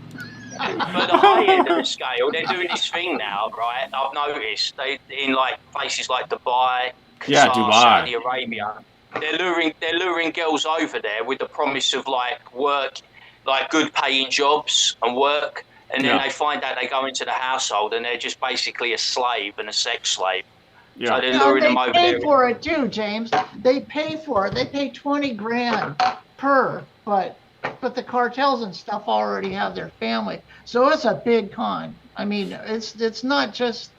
S3: But the high end of the scale, they're doing this thing now, right? I've noticed they in like places like Dubai, Qatar,
S2: Yeah, Dubai.
S3: Saudi Arabia. They're luring girls over there with the promise of like work, like good paying jobs and work, and then
S2: Yeah.
S3: they find out they go into the household and they're just basically a slave and a sex slave.
S2: Yeah.
S3: So they're
S4: No,
S3: luring
S4: they
S3: them over
S4: pay
S3: there.
S4: for it too, James. They pay for it. They pay 20 grand per, but the cartels and stuff already have their family, so it's a big con. I mean, it's not just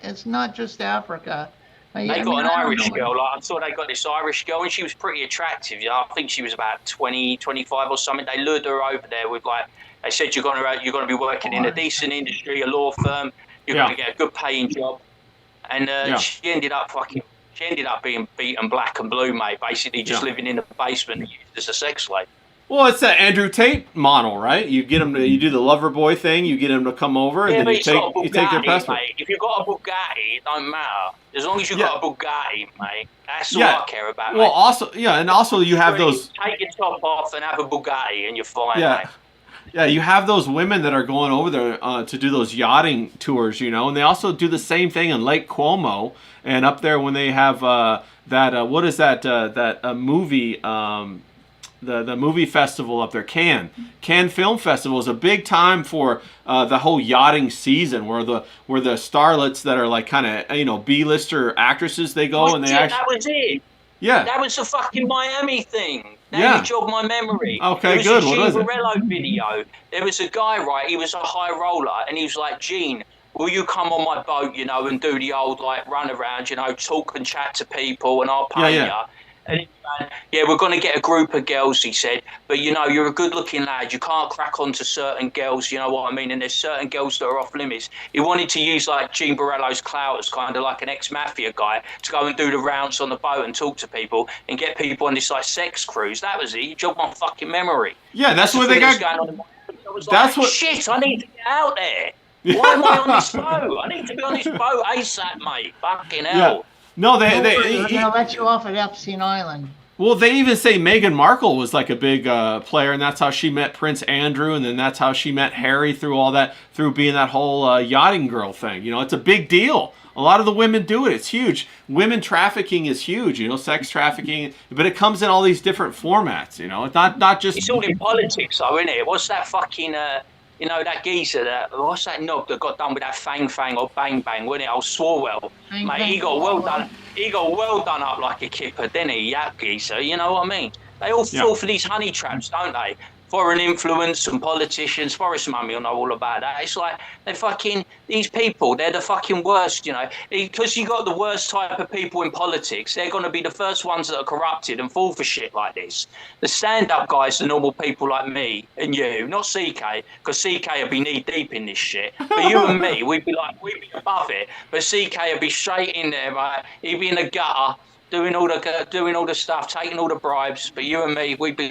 S4: Africa.
S3: They got an Irish girl. Like, I saw they got this Irish girl, and she was pretty attractive. You know, I think she was about 20, 25 or something. They lured her over there with like, they said you're gonna be working in a decent industry, a law firm. You're gonna get a good paying job, and she ended up being beaten black and blue, mate. Basically, just living in the basement, used as a sex slave.
S2: Well, it's that Andrew Tate model, right? You get them to, you do the lover boy thing, you get them to come over, and
S3: Yeah,
S2: then
S3: but
S2: you
S3: it's not a
S2: take their
S3: Bugatti,
S2: passport.
S3: mate. If you've got a Bugatti, it don't matter. As long as you've
S2: Yeah.
S3: got a Bugatti, mate. That's all
S2: Yeah.
S3: I care about,
S2: Well,
S3: mate.
S2: also, yeah, and also you have those.
S3: Take your top off and have a Bugatti, and you're fine,
S2: Yeah.
S3: mate.
S2: Yeah, you have those women that are going over there to do those yachting tours, you know, and they also do the same thing in Lake Como and up there when they have what is that movie the movie festival up there, Cannes Film Festival is a big time for the whole yachting season where the starlets that are like kind of B-lister actresses they go and they
S3: Yeah,
S2: actually
S3: that was it.
S2: yeah
S3: That was the fucking Miami thing. Now
S2: Yeah.
S3: you jog my memory.
S2: Okay,
S3: It was
S2: good.
S3: a
S2: What
S3: Gene
S2: was it?
S3: Borello video. There was a guy, right? He was a high roller, and he was like, Gene, will you come on my boat, you know, and do the old like run around, you know, talk and chat to people, and I'll pay
S2: Yeah.
S3: you. And he went, yeah, we're going to get a group of girls, he said, but you know, you're a good-looking lad. You can't crack on to certain girls, you know what I mean? And there's certain girls that are off limits. He wanted to use like Gene Borello's clout as kind of like an ex-mafia guy to go and do the rounds on the boat and talk to people and get people on this like sex cruise. That was it. He jogged my fucking memory.
S2: Yeah, that's
S3: the
S2: what they
S3: thing that's
S2: got.
S3: going on in my head. I was
S2: That's
S3: like,
S2: what-
S3: shit, I need to get out there. Why am I on this boat? I need to be on this boat ASAP, mate. Fucking
S2: Yeah.
S3: hell.
S2: No,
S4: They're gonna let you off at Epstein Island.
S2: well, they even say Meghan Markle was like a big player, and that's how she met Prince Andrew, and then that's how she met Harry through all that, through being that whole yachting girl thing. You know, it's a big deal. A lot of the women do it. It's huge. Women trafficking is huge. You know, sex trafficking, but it comes in all these different formats. You know, it's not just.
S3: It's all in politics, though, isn't it? What's that fucking, you know, that geezer, what's that knob that got done with that Fang Fang or Bang Bang, wasn't it? Oh, Swalwell.
S4: Fang
S3: Mate,
S4: Fang
S3: he got well
S4: Swalwell.
S3: done. He got well done up like a kipper, didn't he? Yap geezer, you know what I mean? They all
S2: Yeah.
S3: fall for these honey traps, don't they? Foreign influence and politicians. Forrest Mummy will know all about that. It's like they fucking, these people, they're the fucking worst, you know. Because you got the worst type of people in politics, they're going to be the first ones that are corrupted and fall for shit like this. The stand-up guys, the normal people like me and you, not CK, because CK would be knee-deep in this shit. But you and me, we'd be above it. But CK would be straight in there, right? He'd be in the gutter, doing all the stuff, taking all the bribes. But you and me, we'd be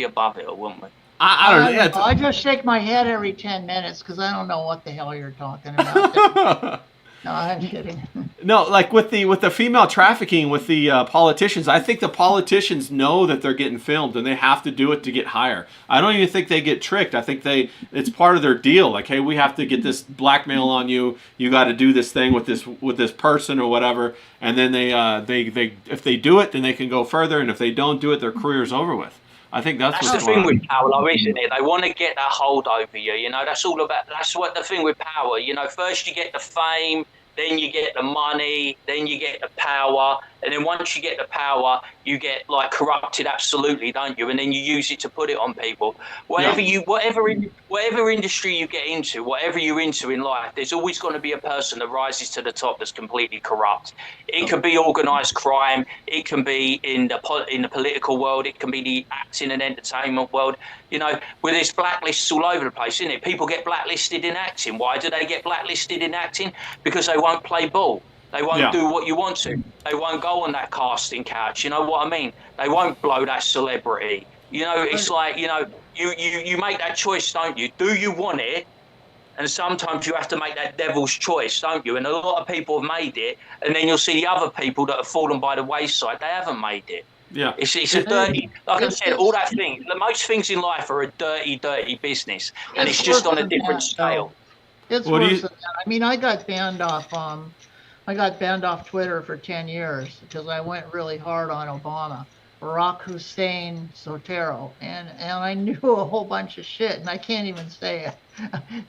S3: above it, wouldn't we?
S2: I don't know. Yeah, it's-
S4: I just shake my head every 10 minutes because I don't know what the hell you're talking about. No, I'm kidding.
S2: No, like with the female trafficking with the politicians, I think the politicians know that they're getting filmed and they have to do it to get higher. I don't even think they get tricked. I think it's part of their deal. Like, hey, we have to get this blackmail on you. You got to do this thing with this person or whatever. And then they if they do it, then they can go further. And if they don't do it, their career's over with. I think that's
S3: That's
S2: what's
S3: the
S2: going
S3: thing
S2: on.
S3: with power, though, isn't it? They want to get that hold over you. You know, that's what the thing with power. You know, first you get the fame, then you get the money, then you get the power, and then once you get the power, you get like corrupted absolutely, don't you? And then you use it to put it on people. Whatever industry you get into, whatever you're into in life, there's always going to be a person that rises to the top that's completely corrupt. It could be organised crime, it can be in the political world, it can be the acting and entertainment world. You know, where there's blacklists all over the place, isn't it? People get blacklisted in acting. Why do they get blacklisted in acting? Because they won't play ball. They won't do what you want to. They won't go on that casting couch. You know what I mean? They won't blow that celebrity. You know, it's like, you know, you make that choice, don't you? Do you want it? And sometimes you have to make that devil's choice, don't you? And a lot of people have made it. And then you'll see the other people that have fallen by the wayside. They haven't made it.
S2: Yeah.
S3: It's a dirty, like I said, all that thing. Most things in life are a dirty, dirty business. And it's just on a different scale.
S4: It's
S2: What do
S4: worse
S2: you-
S4: than that. I mean, I got banned off Twitter for 10 years because I went really hard on Obama, Barack Hussein Sotero, and I knew a whole bunch of shit, and I can't even say it.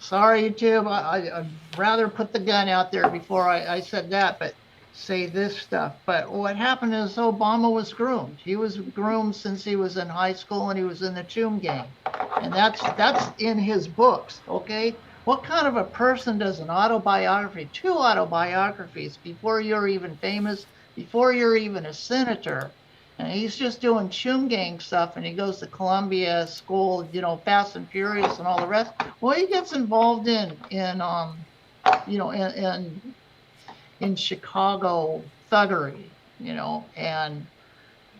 S4: Sorry, YouTube. I'd rather put the gun out there before I said that, but say this stuff. But what happened is Obama was groomed. He was groomed since he was in high school and he was in the Choom Gang, and that's in his books. Okay. What kind of a person does an autobiography, 2 autobiographies before you're even famous, before you're even a senator? And he's just doing Choom Gang stuff, and he goes to Columbia School, you know, Fast and Furious and all the rest. Well, he gets involved in Chicago thuggery, you know, and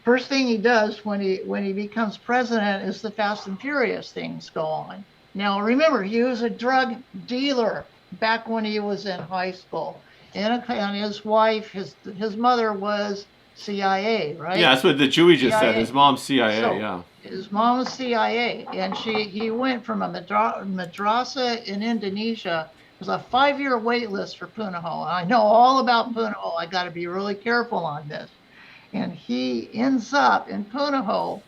S4: first thing he does when he becomes president is the Fast and Furious things go on. Now remember, he was a drug dealer back when he was in high school, and his wife, his mother was CIA, right?
S2: Yeah, that's what the Jewy just said.
S4: CIA.
S2: His mom's CIA.
S4: So,
S2: yeah.
S4: His mom was CIA, and he went from a madrasa in Indonesia. It was a 5-year wait list for Punahou. I know all about Punahou. I got to be really careful on this. And he ends up in Punahou,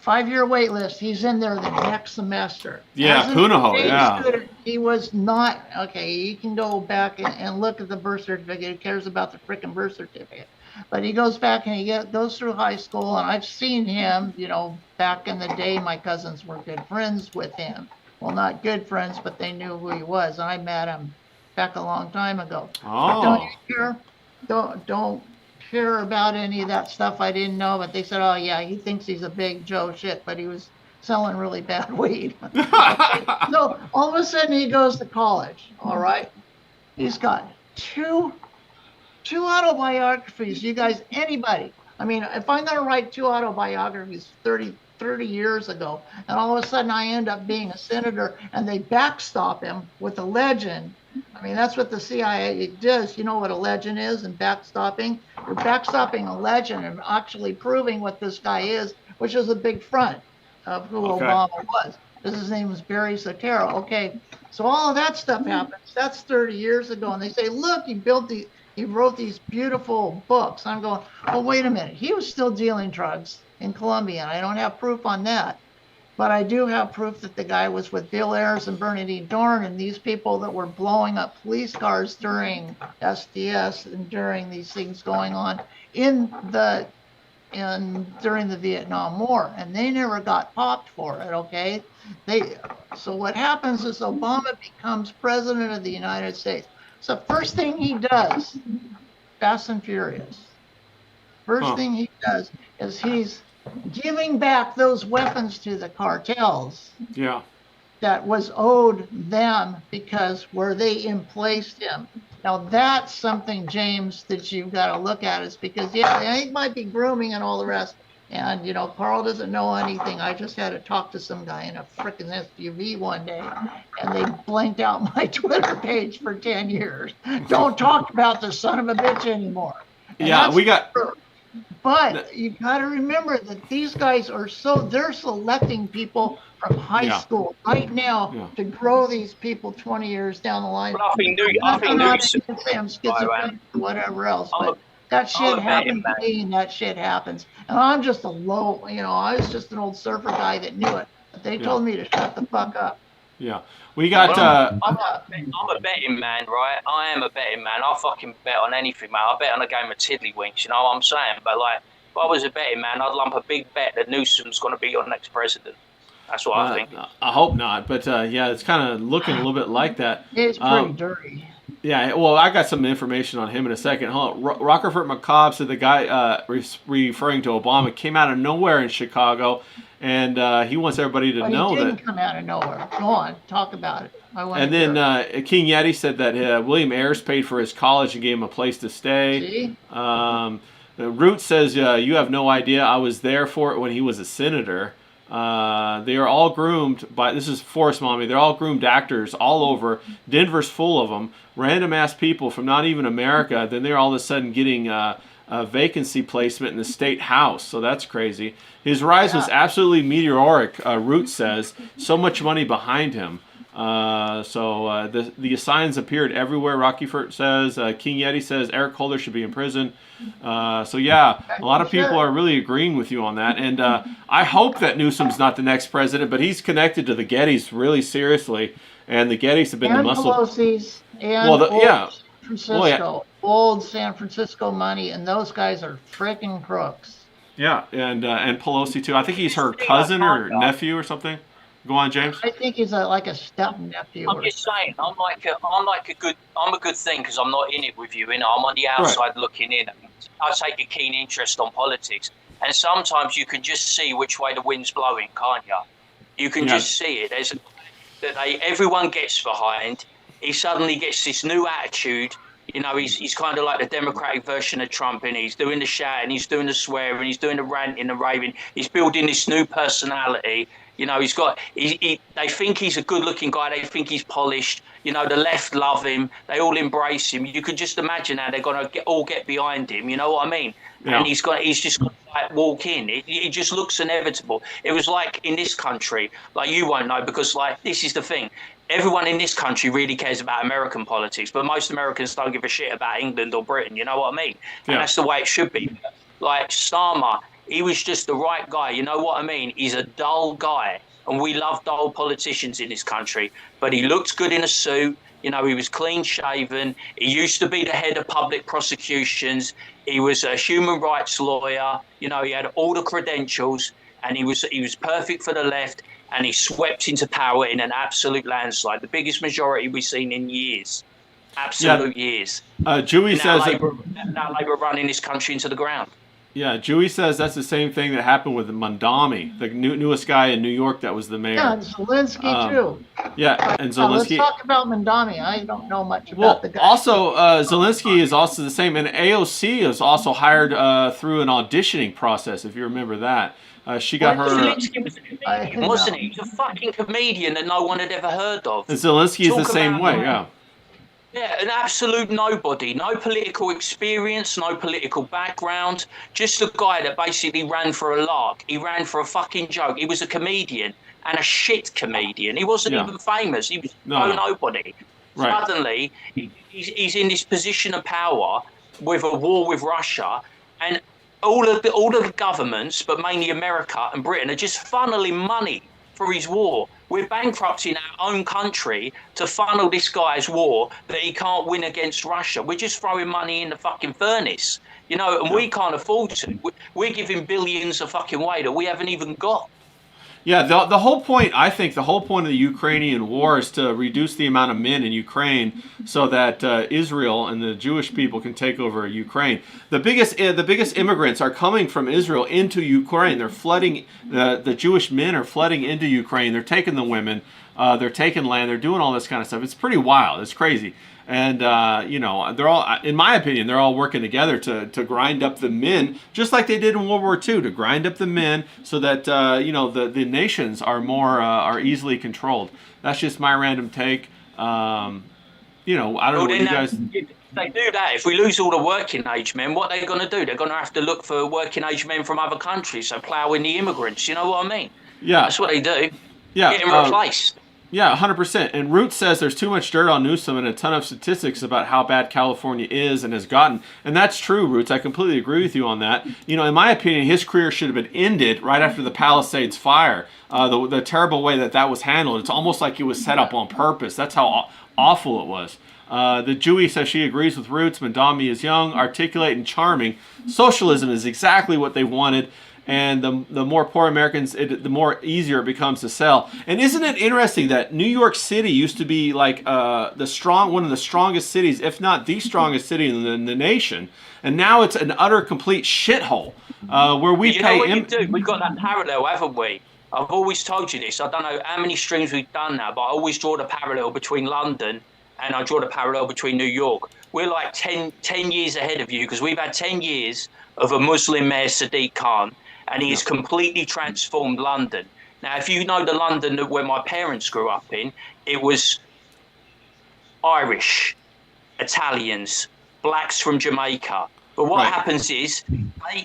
S4: 5-year wait list. He's in there the next semester.
S2: Yeah,
S4: As an
S2: Punahou,
S4: exchange
S2: yeah.
S4: student, he was not, okay, you can go back and look at the birth certificate. Who cares about the frickin' birth certificate? But he goes back and he goes through high school, and I've seen him, back in the day, my cousins were good friends with him. Well, not good friends, but they knew who he was. And I met him back a long time ago.
S2: Oh.
S4: Don't you care? Don't care about any of that stuff I didn't know, but they said, oh yeah, he thinks he's a big Joe shit, but he was selling really bad weed. So all of a sudden he goes to college, all right? He's got two autobiographies. You guys, anybody. I mean, if I'm going to write 2 autobiographies 30 years ago, and all of a sudden I end up being a senator and they backstop him with a legend. I mean, that's what the CIA does. You know what a legend is and backstopping? You're backstopping a legend and actually proving what this guy is, which is a big front of who Obama was. His name was Barry Soetoro. Okay, so all of that stuff happens. That's 30 years ago. And they say, look, he wrote these beautiful books. I'm going, oh, wait a minute. He was still dealing drugs in Colombia, and I don't have proof on that. But I do have proof that the guy was with Bill Ayers and Bernadine Dorn and these people that were blowing up police cars during SDS and during these things going on during the Vietnam War, and they never got popped for it, okay? So what happens is Obama becomes president of the United States. So first thing he does, Fast and Furious. First thing he does is he's giving back those weapons to the cartels.
S2: Yeah.
S4: That was owed them because where they emplaced him. Now that's something, James, that you've got to look at, is because it might be grooming and all the rest. And Carl doesn't know anything. I just had to talk to some guy in a frickin' SUV one day, and they blanked out my Twitter page for 10 years. Don't talk about the son of a bitch anymore. And
S2: Yeah, we got.
S4: But you got to remember that these guys they're selecting people from high school right now to grow these people 20 years down the line.
S3: Well, I think Newsom,
S4: I'm schizophrenic or whatever else, but that shit happens to me, and that shit happens. And I'm just I was just an old surfer guy that knew it. But they told me to shut the fuck up.
S2: Yeah. We got.
S3: I'm a betting man, right? I am a betting man. I fucking bet on anything, man. I bet on a game of tiddlywinks, you know what I'm saying? But like, if I was a betting man, I'd lump a big bet that Newsom's going to be your next president. That's what I think.
S2: I hope not, but yeah, it's kind of looking a little bit like that.
S4: It's pretty dirty.
S2: Yeah, well, I got some information on him in a second. Hold on. Rockerford McCobb said the guy referring to Obama came out of nowhere in Chicago, and he wants everybody to know
S4: he didn't
S2: that.
S4: come out of nowhere. Go on, talk about it.
S2: And then King Yeti said that William Ayers paid for his college and gave him a place to stay.
S4: See?
S2: Root says you have no idea. I was there for it when he was a senator. They are all groomed by, this is Forest Mommy, they're all groomed actors all over. Denver's full of them. Random ass people from not even America. Then they're all of a sudden getting a vacancy placement in the state house. So that's crazy. His rise was absolutely meteoric, Root says. So much money behind him. So the signs appeared everywhere, Rocky Furt says. King Yeti says Eric Holder should be in prison. So yeah, a lot of people are really agreeing with you on that. And I hope that Newsom's not the next president, but he's connected to the Gettys really seriously. And the Gettys have been the muscle.
S4: Pelosi's and old San Francisco money, and those guys are freaking crooks.
S2: Yeah, and Pelosi too. I think he's her cousin or nephew or something. Go on, James.
S4: I think he's like a step nephew.
S3: I'm just saying, I'm a good thing because I'm not in it with you. I'm on the outside looking in. I take a keen interest on politics, and sometimes you can just see which way the wind's blowing, can't you? You can just see it. Everyone gets behind. He suddenly gets this new attitude You know, he's kind of like the Democratic version of Trump, and he's doing the shouting, he's doing the swearing, he's doing the ranting, the raving. He's building this new personality. You know, they think he's a good-looking guy. They think he's polished. You know, the left love him. They all embrace him. You could just imagine how they're going to all get behind him. You know what I mean?
S2: Yeah.
S3: And he's just got to like walk in. It just looks inevitable. It was like in this country, like you won't know because like this is the thing. Everyone in this country really cares about American politics, but most Americans don't give a shit about England or Britain. You know what I mean?
S2: Yeah.
S3: And that's the way it should be. Like Starmer, he was just the right guy. You know what I mean? He's a dull guy, and we love dull politicians in this country. But he looked good in a suit. You know, he was clean shaven. He used to be the head of public prosecutions. He was a human rights lawyer. You know, he had all the credentials, and he was perfect for the left. And he swept into power in an absolute landslide, the biggest majority we've seen in years, absolute years.
S2: Dewey says
S3: now Labour running this country into the ground.
S2: Yeah, Dewey says that's the same thing that happened with Mondami, the newest guy in New York that was the mayor.
S4: Yeah, Zelensky too.
S2: Yeah, and Zelensky.
S4: Let's talk about Mondami. I don't know much about the guy.
S2: Also, Zelensky is also the same, and AOC is also hired through an auditioning process. If you remember that, she got her.
S3: Zelensky was a comedian, wasn't he? He was a fucking comedian that no one had ever heard of.
S2: And Zelensky is the same way. Yeah.
S3: Yeah, an absolute nobody, no political experience, no political background, just a guy that basically ran for a lark. He ran for a fucking joke. He was a comedian and a shit comedian. He wasn't even famous. He was nobody.
S2: Right.
S3: Suddenly, he's in this position of power with a war with Russia, and all of the governments, but mainly America and Britain, are just funneling money for his war. We're bankrupting our own country to funnel this guy's war that he can't win against Russia. We're just throwing money in the fucking furnace, you know, and we can't afford to. We're giving billions a fucking way that we haven't even got.
S2: Yeah, the whole point, I think, the whole point of the Ukrainian war is to reduce the amount of men in Ukraine so that Israel and the Jewish people can take over Ukraine. The biggest immigrants are coming from Israel into Ukraine. They're flooding, the Jewish men are flooding into Ukraine. They're taking the women, they're taking land, they're doing all this kind of stuff. It's pretty wild. It's crazy. And, you know, they're all, in my opinion, they're all working together to grind up the men, just like they did in World War II, to grind up the men so that, you know, the nations are more, are easily controlled. That's just my random take. You know, I don't know what you guys...
S3: If they do that, if we lose all the working age men, what are they going to do? They're going to have to look for working age men from other countries, so plough in the immigrants. You know what I mean? Yeah. That's what they do.
S2: Yeah.
S3: Get them replaced.
S2: Yeah, 100%. And Root says there's too much dirt on Newsom and a ton of statistics about how bad California is and has gotten. And that's true, Roots. I completely agree with you on that. You know, in my opinion, his career should have been ended right after the Palisades fire. The terrible way that was handled. It's almost like it was set up on purpose. That's how awful it was. The Jewy says she agrees with Roots. Mondami is young, articulate, and charming. Socialism is exactly what they wanted. And the more poor Americans, the more easier it becomes to sell. And isn't it interesting that New York City used to be like one of the strongest cities, if not the strongest city in the nation, and now it's an utter complete shithole where we
S3: you
S2: pay.
S3: Know what you do? We've got that parallel, haven't we? I've always told you this. I don't know how many streams we've done now, but I always draw the parallel between London and I draw the parallel between New York. We're like 10 years ahead of you because we've had 10 years of a Muslim mayor, Sadiq Khan. And he has completely transformed London. Now, if you know the London where my parents grew up in, it was Irish, Italians, blacks from Jamaica. But what happens is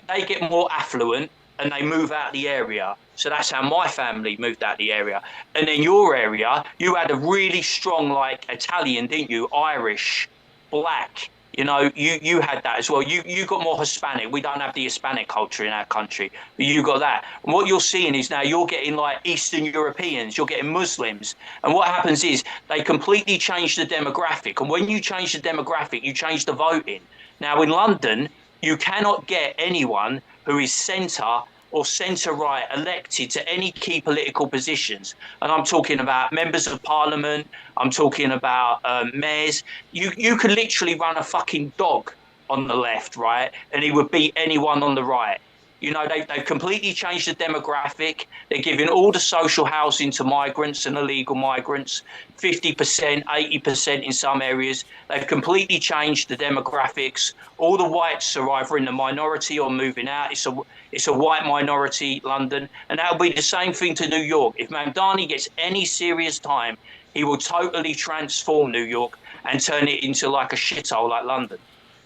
S3: they get more affluent and they move out the area. So that's how my family moved out the area. And in your area, you had a really strong, like, Italian, didn't you? Irish, black. You know, you had that as well. You got more Hispanic. We don't have the Hispanic culture in our country, but you got that. And what you're seeing is now you're getting like Eastern Europeans, you're getting Muslims. And what happens is they completely change the demographic. And when you change the demographic, you change the voting. Now in London, you cannot get anyone who is centre or centre-right elected to any key political positions. And I'm talking about members of parliament, I'm talking about mayors. You could literally run a fucking dog on the left, right? And he would beat anyone on the right. You know, they've completely changed the demographic. They're giving all the social housing to migrants and illegal migrants, 50%, 80% in some areas. They've completely changed the demographics. All the whites are either in the minority or moving out. It's a white minority London, and that'll be the same thing to New York. If Mamdani gets any serious time, he will totally transform New York and turn it into like a shithole like London.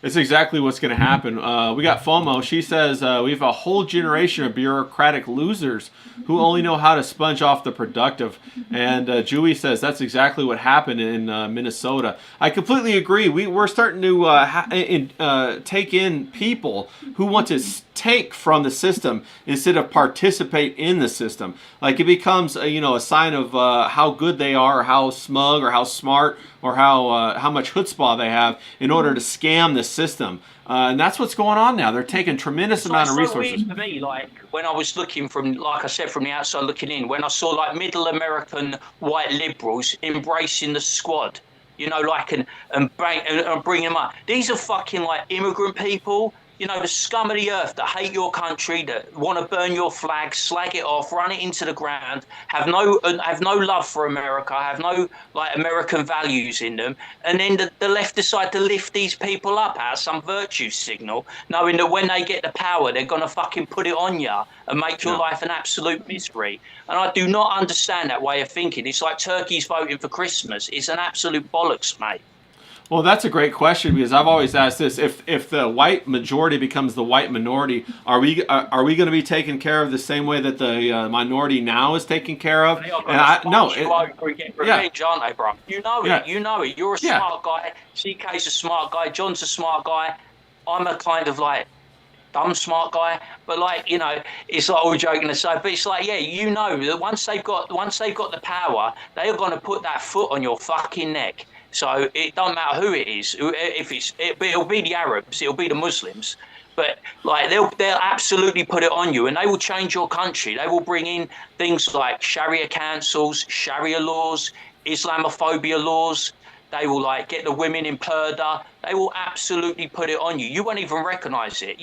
S2: It's exactly what's going to happen. We got FOMO. She says we have a whole generation of bureaucratic losers who only know how to sponge off the productive. And Dewey says that's exactly what happened in Minnesota. I completely agree. We're starting to take in people who want to take from the system instead of participate in the system. Like it becomes a sign of how good they are, or how smug, or how smart, or how much chutzpah they have in order to scam the system. And that's what's going on now. They're taking tremendous amount of resources.
S3: It's so weird for me, like when I was looking from, like I said, from the outside looking in, when I saw like middle American white liberals embracing the squad, like and bringing them up. These are fucking like immigrant people. The scum of the earth that hate your country, that want to burn your flag, slag it off, run it into the ground, have no love for America, have no like American values in them, and then the left decide to lift these people up as some virtue signal, knowing that when they get the power, they're gonna fucking put it on you and make your life an absolute misery. And I do not understand that way of thinking. It's like turkeys voting for Christmas. It's an absolute bollocks, mate.
S2: Well, that's a great question, because I've always asked this: if the white majority becomes the white minority, are we going to be taken care of the same way that the minority now is taken care of?
S3: And revenge, aren't they, bro? You know it. You know it. You're a smart guy. CK's a smart guy. John's a smart guy. I'm a kind of like dumb smart guy, but like it's like all joking aside. But it's like that once they've got the power, they are going to put that foot on your fucking neck. So it doesn't matter who it is. It'll be the Arabs, it'll be the Muslims, but like they'll absolutely put it on you, and they will change your country. They will bring in things like Sharia councils, Sharia laws, Islamophobia laws. They will like get the women in purdah. They will absolutely put it on you. You won't even recognize it.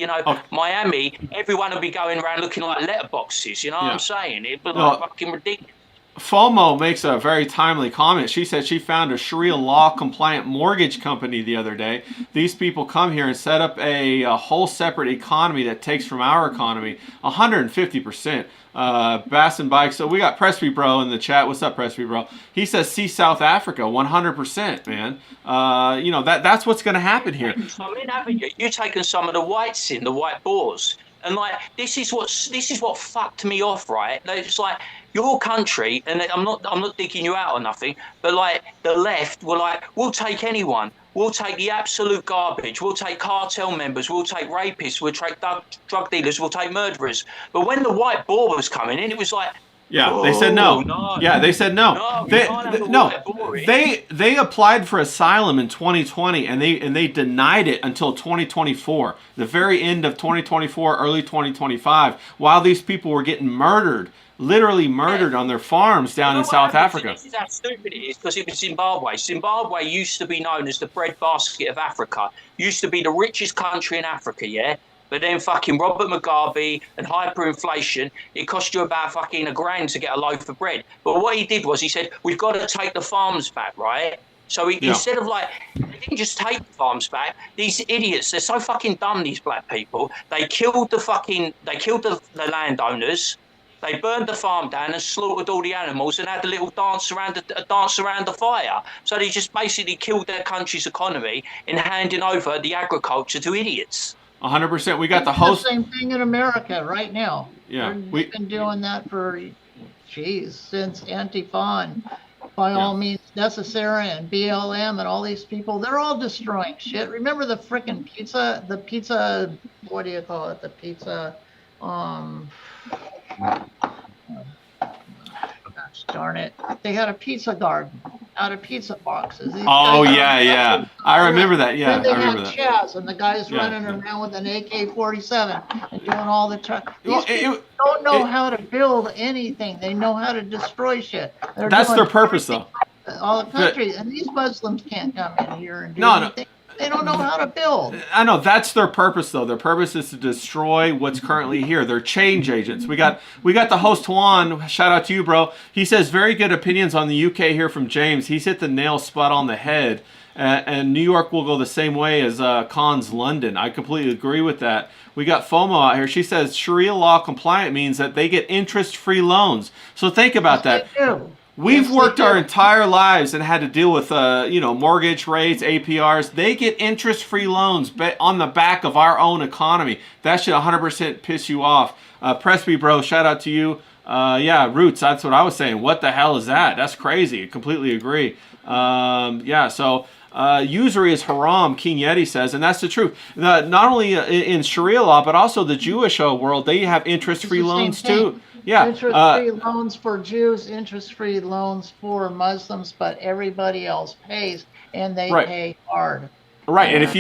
S3: Miami, everyone will be going around looking like letterboxes. You know what I'm saying? It'd be like fucking ridiculous.
S2: FOMO makes a very timely comment. She said she found a Sharia law compliant mortgage company the other day. These people come here and set up a whole separate economy that takes from our economy 150%. Bass and Bike. So we got Presby Bro in the chat. What's up, Presby Bro? He says see South Africa 100%, man. That's what's going to happen here.
S3: You're taking some of the whites in, the white Boers. And like this is what fucked me off, right? It's like your country, and I'm not digging you out or nothing, but like the left were like, we'll take anyone, we'll take the absolute garbage, we'll take cartel members, we'll take rapists, we'll take drug dealers, we'll take murderers. But when the white Boer was coming in, it was like,
S2: they said no. They said no. They applied for asylum in 2020 and they denied it until 2024, the very end of 2024, early 2025, while these people were getting murdered, literally murdered on their farms down in South Africa.
S3: This is how stupid it is, because it was Zimbabwe. Zimbabwe used to be known as the breadbasket of Africa. Used to be the richest country in Africa, yeah? But then fucking Robert Mugabe and hyperinflation, it cost you about fucking $1,000 to get a loaf of bread. But what he did was he said, we've got to take the farms back, right? So instead of like, they didn't just take the farms back. These idiots, they're so fucking dumb, these black people. They killed the landowners. They burned the farm down and slaughtered all the animals and had a little dance around the fire. So they just basically killed their country's economy in handing over the agriculture to idiots.
S2: 100%. We got the host.
S4: The same thing in America right now.
S2: Yeah,
S4: we've been doing that for, since Antifa, by all means necessary, and BLM and all these people. They're all destroying shit. Remember the frickin' pizza? The pizza. What do you call it? The pizza. Gosh darn it! They had a pizza garden out of pizza boxes.
S2: Yeah. I remember that. Yeah,
S4: then they
S2: I remember
S4: had
S2: that.
S4: Chaz and the guys running around with an AK-47 and doing all the truck. These people don't know how to build anything. They know how to destroy shit.
S2: That's their purpose, though.
S4: All the countries, and these Muslims can't come in here and do anything. They don't know how to build.
S2: I know that's their purpose, though. Their purpose is to destroy what's currently here. They're change agents. We got the host Juan. Shout out to you, bro. He says very good opinions on the UK here from James. He's hit the nail spot on the head. And New York will go the same way as Khan's London. I completely agree with that. We got FOMO out here. She says Sharia law compliant means that they get interest-free loans. So think about that.
S4: They do.
S2: We've
S4: Yes,
S2: worked
S4: they
S2: our
S4: do.
S2: entire lives and had to deal with, mortgage rates, APRs. They get interest-free loans on the back of our own economy. That should 100% piss you off. Presby, bro, shout out to you. Roots, that's what I was saying. What the hell is that? That's crazy. Completely agree. Usury is haram, King Yeti says, and that's the truth. Not only in Sharia law, but also the Jewish world, they have interest-free
S4: It's the same
S2: loans
S4: thing.
S2: too. Yeah.
S4: Interest-free loans for Jews, interest-free loans for Muslims, but everybody else pays, and they
S2: Right.
S4: pay hard.
S2: Right, and if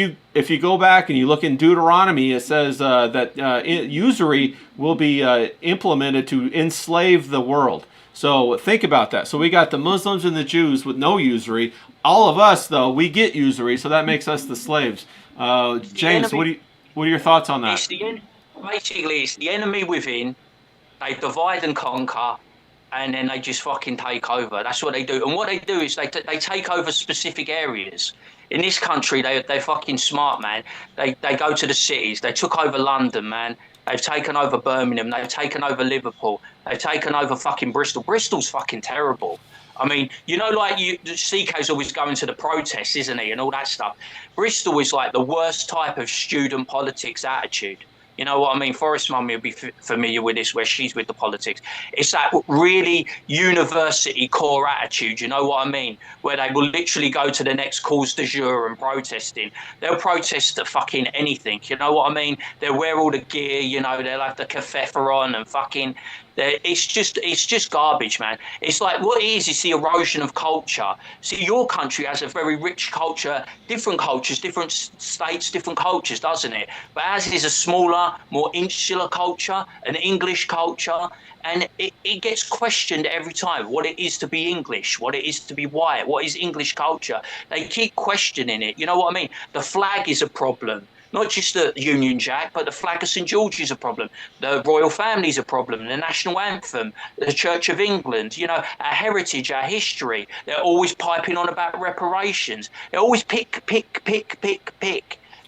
S2: you go back and you look in Deuteronomy, it says that usury will be implemented to enslave the world. So think about that. So we got the Muslims and the Jews with no usury. All of us, though, we get usury, so that makes us the slaves. James, what are your thoughts on that?
S3: Basically, it's the enemy within. They divide and conquer, and then they just fucking take over. That's what they do. And what they do is they take over specific areas. In this country, they're fucking smart, man. They go to the cities. They took over London, man. They've taken over Birmingham. They've taken over Liverpool. They've taken over fucking Bristol. Bristol's fucking terrible. I mean, CK's always going to the protests, isn't he, and all that stuff. Bristol is like the worst type of student politics attitude. You know what I mean? Forrest Mummy will be familiar with this, where she's with the politics. It's that really university core attitude, you know what I mean? Where they will literally go to the next cause du jour and protesting. They'll protest at fucking anything, you know what I mean? They'll wear all the gear, they'll have the keffefer on and fucking... It's just garbage, man. It's like what it is the erosion of culture. See, your country has a very rich culture, different cultures, different states, different cultures, doesn't it? But ours is a smaller, more insular culture, an English culture, and it gets questioned every time what it is to be English, what it is to be white, what is English culture. They keep questioning it. You know what I mean? The flag is a problem. Not just the Union Jack, but the flag of St George is a problem. The royal family is a problem. The national anthem, the Church of England, our heritage, our history. They're always piping on about reparations. They always pick.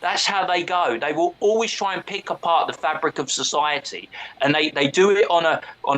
S3: That's how they go. They will always try and pick apart the fabric of society. And they do it on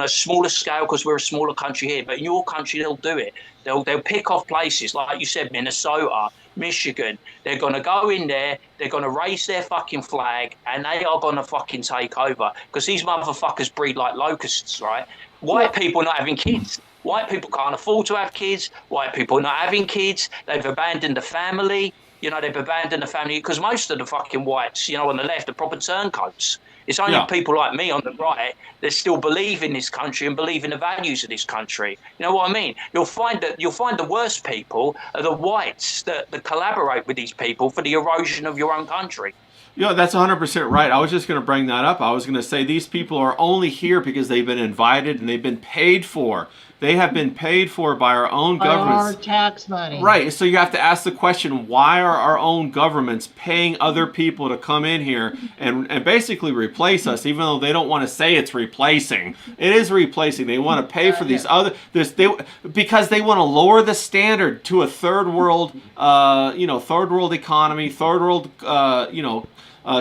S3: a smaller scale because we're a smaller country here. But in your country, they'll do it. They'll pick off places, like you said, Minnesota, Michigan. They're going to go in there, they're going to raise their fucking flag, and they are going to fucking take over. Because these motherfuckers breed like locusts, right? White people not having kids. White people can't afford to have kids. White people not having kids. They've abandoned the family. They've abandoned the family because most of the fucking whites, on the left, are proper turncoats. It's only people like me on the right that still believe in this country and believe in the values of this country. You know what I mean? You'll find the worst people are the whites that collaborate with these people for the erosion of your own country.
S2: That's 100% right. I was just going to bring that up. I was going to say these people are only here because they've been invited and they've been paid for. They have been paid for by our own governments.
S4: Our tax money.
S2: Right. So you have to ask the question, why are our own governments paying other people to come in here and basically replace us, even though they don't want to say it's replacing? It is replacing. They want to pay for these because they want to lower the standard to a third world economy, third world,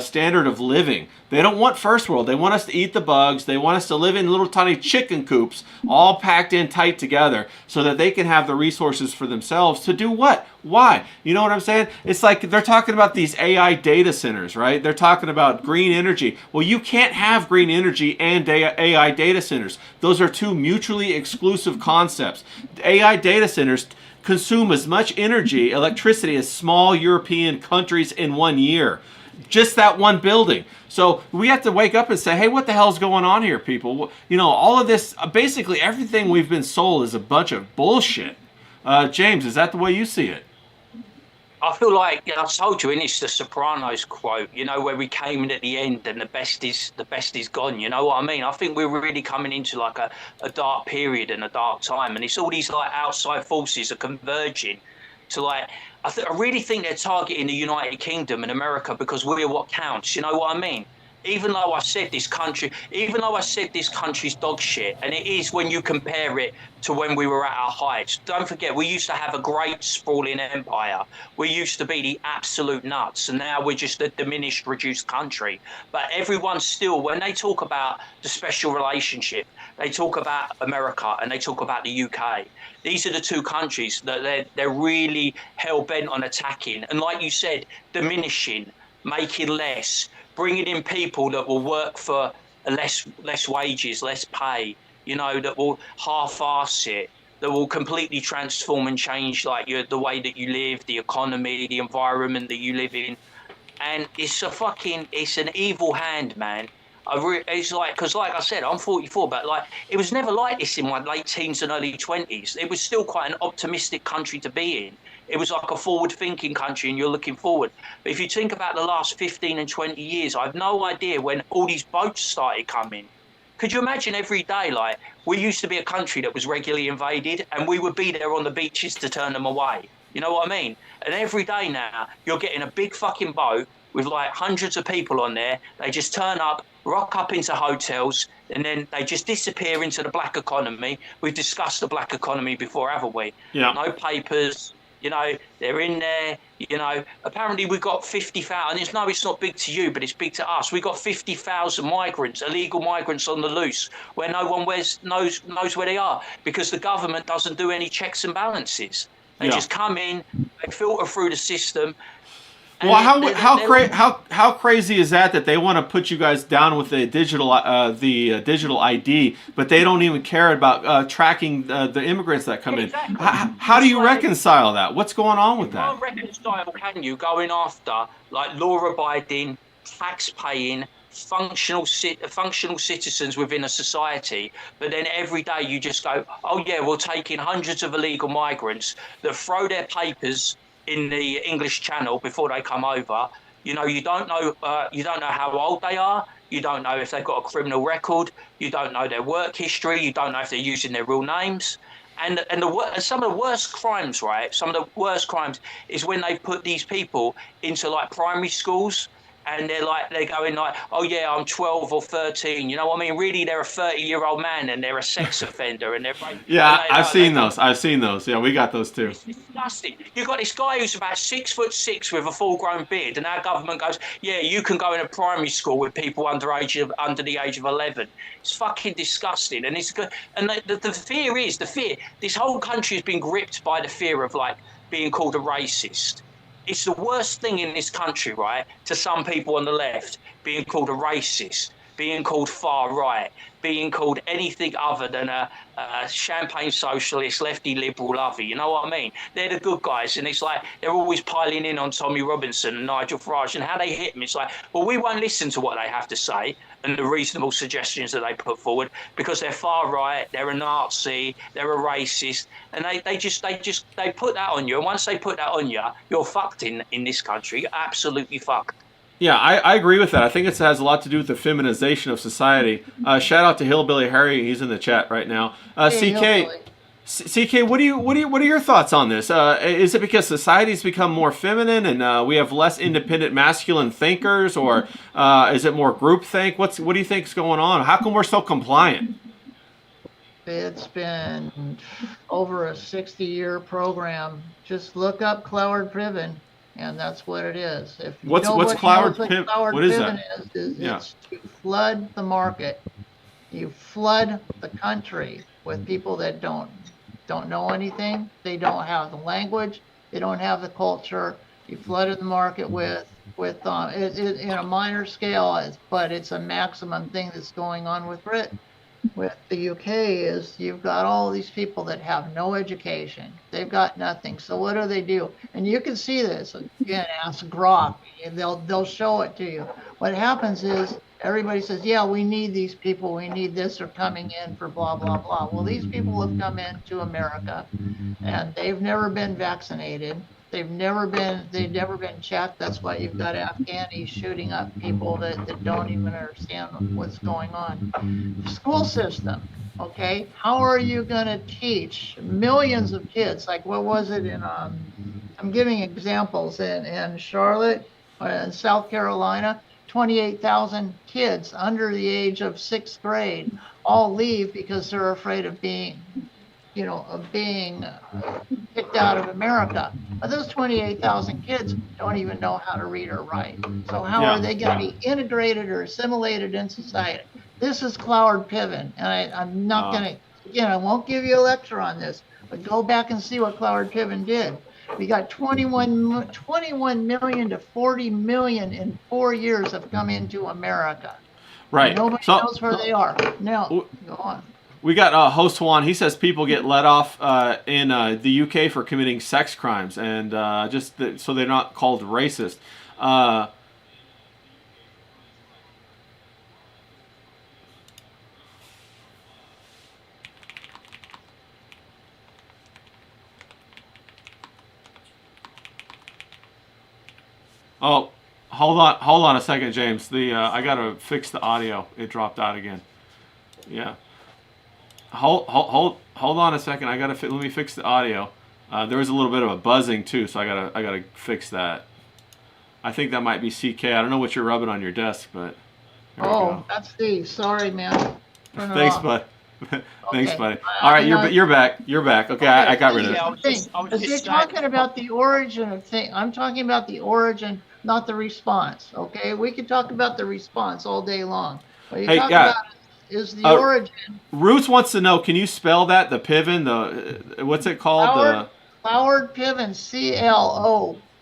S2: standard of living. They don't want first world. They want us to eat the bugs. They want us to live in little tiny chicken coops, all packed in tight together, so that they can have the resources for themselves to do what? Why? You know what I'm saying? It's like they're talking about these AI data centers, right? They're talking about green energy. Well, you can't have green energy and AI data centers. Those are two mutually exclusive concepts. AI data centers consume as much energy, electricity, as small European countries in 1 year. Just that one building. So we have to wake up and say, hey, what the hell's going on here, people? All of this, basically everything we've been sold is a bunch of bullshit. James, is that the way you see it?
S3: I feel like I told you, and it's the Sopranos quote, where we came in at the end and the best is gone. You know what I mean? I think we're really coming into like a dark period and a dark time, and it's all these like outside forces are converging. to like. I really think they're targeting the United Kingdom and America because we're what counts. You know what I mean? Even though I said this country's dog shit, and it is when you compare it to when we were at our heights. Don't forget, we used to have a great sprawling empire. We used to be the absolute nuts, and now we're just a diminished, reduced country. But everyone still, when they talk about the special relationship, they talk about America and they talk about the UK. These are the two countries that they're really hell-bent on attacking. And like you said, diminishing, making less, bringing in people that will work for less wages, less pay, you know, that will half-ass it, that will completely transform and change like the way that you live, the economy, the environment that you live in. And it's an evil hand, man. It's like, because like I said, I'm 44, but like it was never like this in my late teens and early 20s. It was still quite an optimistic country to be in. It was like a forward-thinking country and you're looking forward. But if you think about the last 15 and 20 years, I have no idea when all these boats started coming. Could you imagine every day, like, we used to be a country that was regularly invaded and we would be there on the beaches to turn them away. You know what I mean? And every day now, you're getting a big fucking boat with like hundreds of people on there. They just turn up, rock up into hotels, and then they just disappear into the black economy. We've discussed the black economy before, haven't we?
S2: Yeah.
S3: No papers. You know, they're in there, you know, apparently we've got 50,000, it's not big to you, but it's big to us. We've got 50,000 migrants, illegal migrants on the loose, where no one knows where they are, because the government doesn't do any checks and balances. They just come in, they filter through the system.
S2: Well, how crazy is that they want to put you guys down with the digital ID, but they don't even care about tracking the immigrants that come in. How do you reconcile that? What's going on with that?
S3: You can't reconcile, can you, going after like law-abiding, tax-paying, functional citizens within a society, but then every day you just go, oh yeah, we'll take in hundreds of illegal migrants that throw their papers in the English Channel before they come over. You know, you don't know how old they are. You don't know if they've got a criminal record. You don't know their work history. You don't know if they're using their real names. And some of the worst crimes, right? Some of the worst crimes is when they put these people into like primary schools. And they're going like, oh yeah, I'm 12 or 13. You know what I mean? Really, they're a 30-year-old man and they're a sex offender and they're.
S2: Yeah, I've seen those. Yeah, we got those too.
S3: It's disgusting. You've got this guy who's about 6'6" with a full-grown beard, and our government goes, yeah, you can go in a primary school with people under the age of 11. It's fucking disgusting, and it's good. And the fear is this whole country has been gripped by the fear of like being called a racist. It's the worst thing in this country, right? To some people on the left, being called a racist, being called far right, being called anything other than a champagne socialist, lefty liberal lovey. You know what I mean? They're the good guys, and it's like they're always piling in on Tommy Robinson and Nigel Farage, and how they hit them. It's like, well, we won't listen to what they have to say and the reasonable suggestions that they put forward because they're far right, they're a Nazi, they're a racist, and they put that on you. And once they put that on you, you're fucked in this country. You're absolutely fucked.
S2: Yeah, I agree with that. I think it has a lot to do with the feminization of society. Shout out to Hillbilly Harry. He's in the chat right now. CK, what are your thoughts on this? Is it because society's become more feminine and we have less independent masculine thinkers, or is it more groupthink? What do you think is going on? How come we're so compliant?
S4: It's been over a 60-year program. Just look up Cloward Priven. And that's what it is. If you
S2: what's Cloward Priven? What is that?
S4: It's to flood the market. You flood the country with people that don't know anything. They don't have the language. They don't have the culture. You flooded the market with it in a minor scale, but it's a maximum thing that's going on with Britain. With the UK is you've got all these people that have no education. They've got nothing. So what do? And you can see this. Again, ask Grok. They'll show it to you. What happens is everybody says, yeah, we need these people. We need this. They're coming in for blah, blah, blah. Well, these people have come into America and they've never been vaccinated. They've never been checked. That's why you've got Afghanis shooting up people that don't even understand what's going on. School system, okay? How are you going to teach millions of kids? Like, what was it in I'm giving examples in Charlotte, in South Carolina, 28,000 kids under the age of 6th grade all leave because they're afraid of being, of being kicked out of America. But those 28,000 kids don't even know how to read or write. So how
S2: Yeah.
S4: are they going to be integrated or assimilated in society? This is Cloward Piven, and I'm not going to, again, I won't give you a lecture on this, but go back and see what Cloward Piven did. We got 21 million to 40 million in 4 years have come into America.
S2: Right.
S4: Nobody knows where they are. Now, go on.
S2: We got host Juan. He says people get let off in the UK for committing sex crimes, and so they're not called racist. Oh, hold on a second, James. I gotta fix the audio. It dropped out again. Yeah. Hold on a second. Let me fix the audio. There was a little bit of a buzzing too, so I gotta fix that. I think that might be CK. I don't know what you're rubbing on your desk, but there we go.
S4: That's Steve. Sorry, man. Turn it
S2: Thanks,
S4: off.
S2: bud. Thanks,
S4: Okay.
S2: buddy. All right, you're back. You're back. Okay, I got rid of
S3: Yeah,
S2: it.
S4: You're talking about the origin of things. I'm talking about the origin, not the response. Okay, we can talk about the response all day long. What you
S2: Hey,
S4: talk
S2: yeah.
S4: about is the origin.
S2: Roots wants to know. Can you spell that? The Piven. What's it called?
S4: Cloward Piven,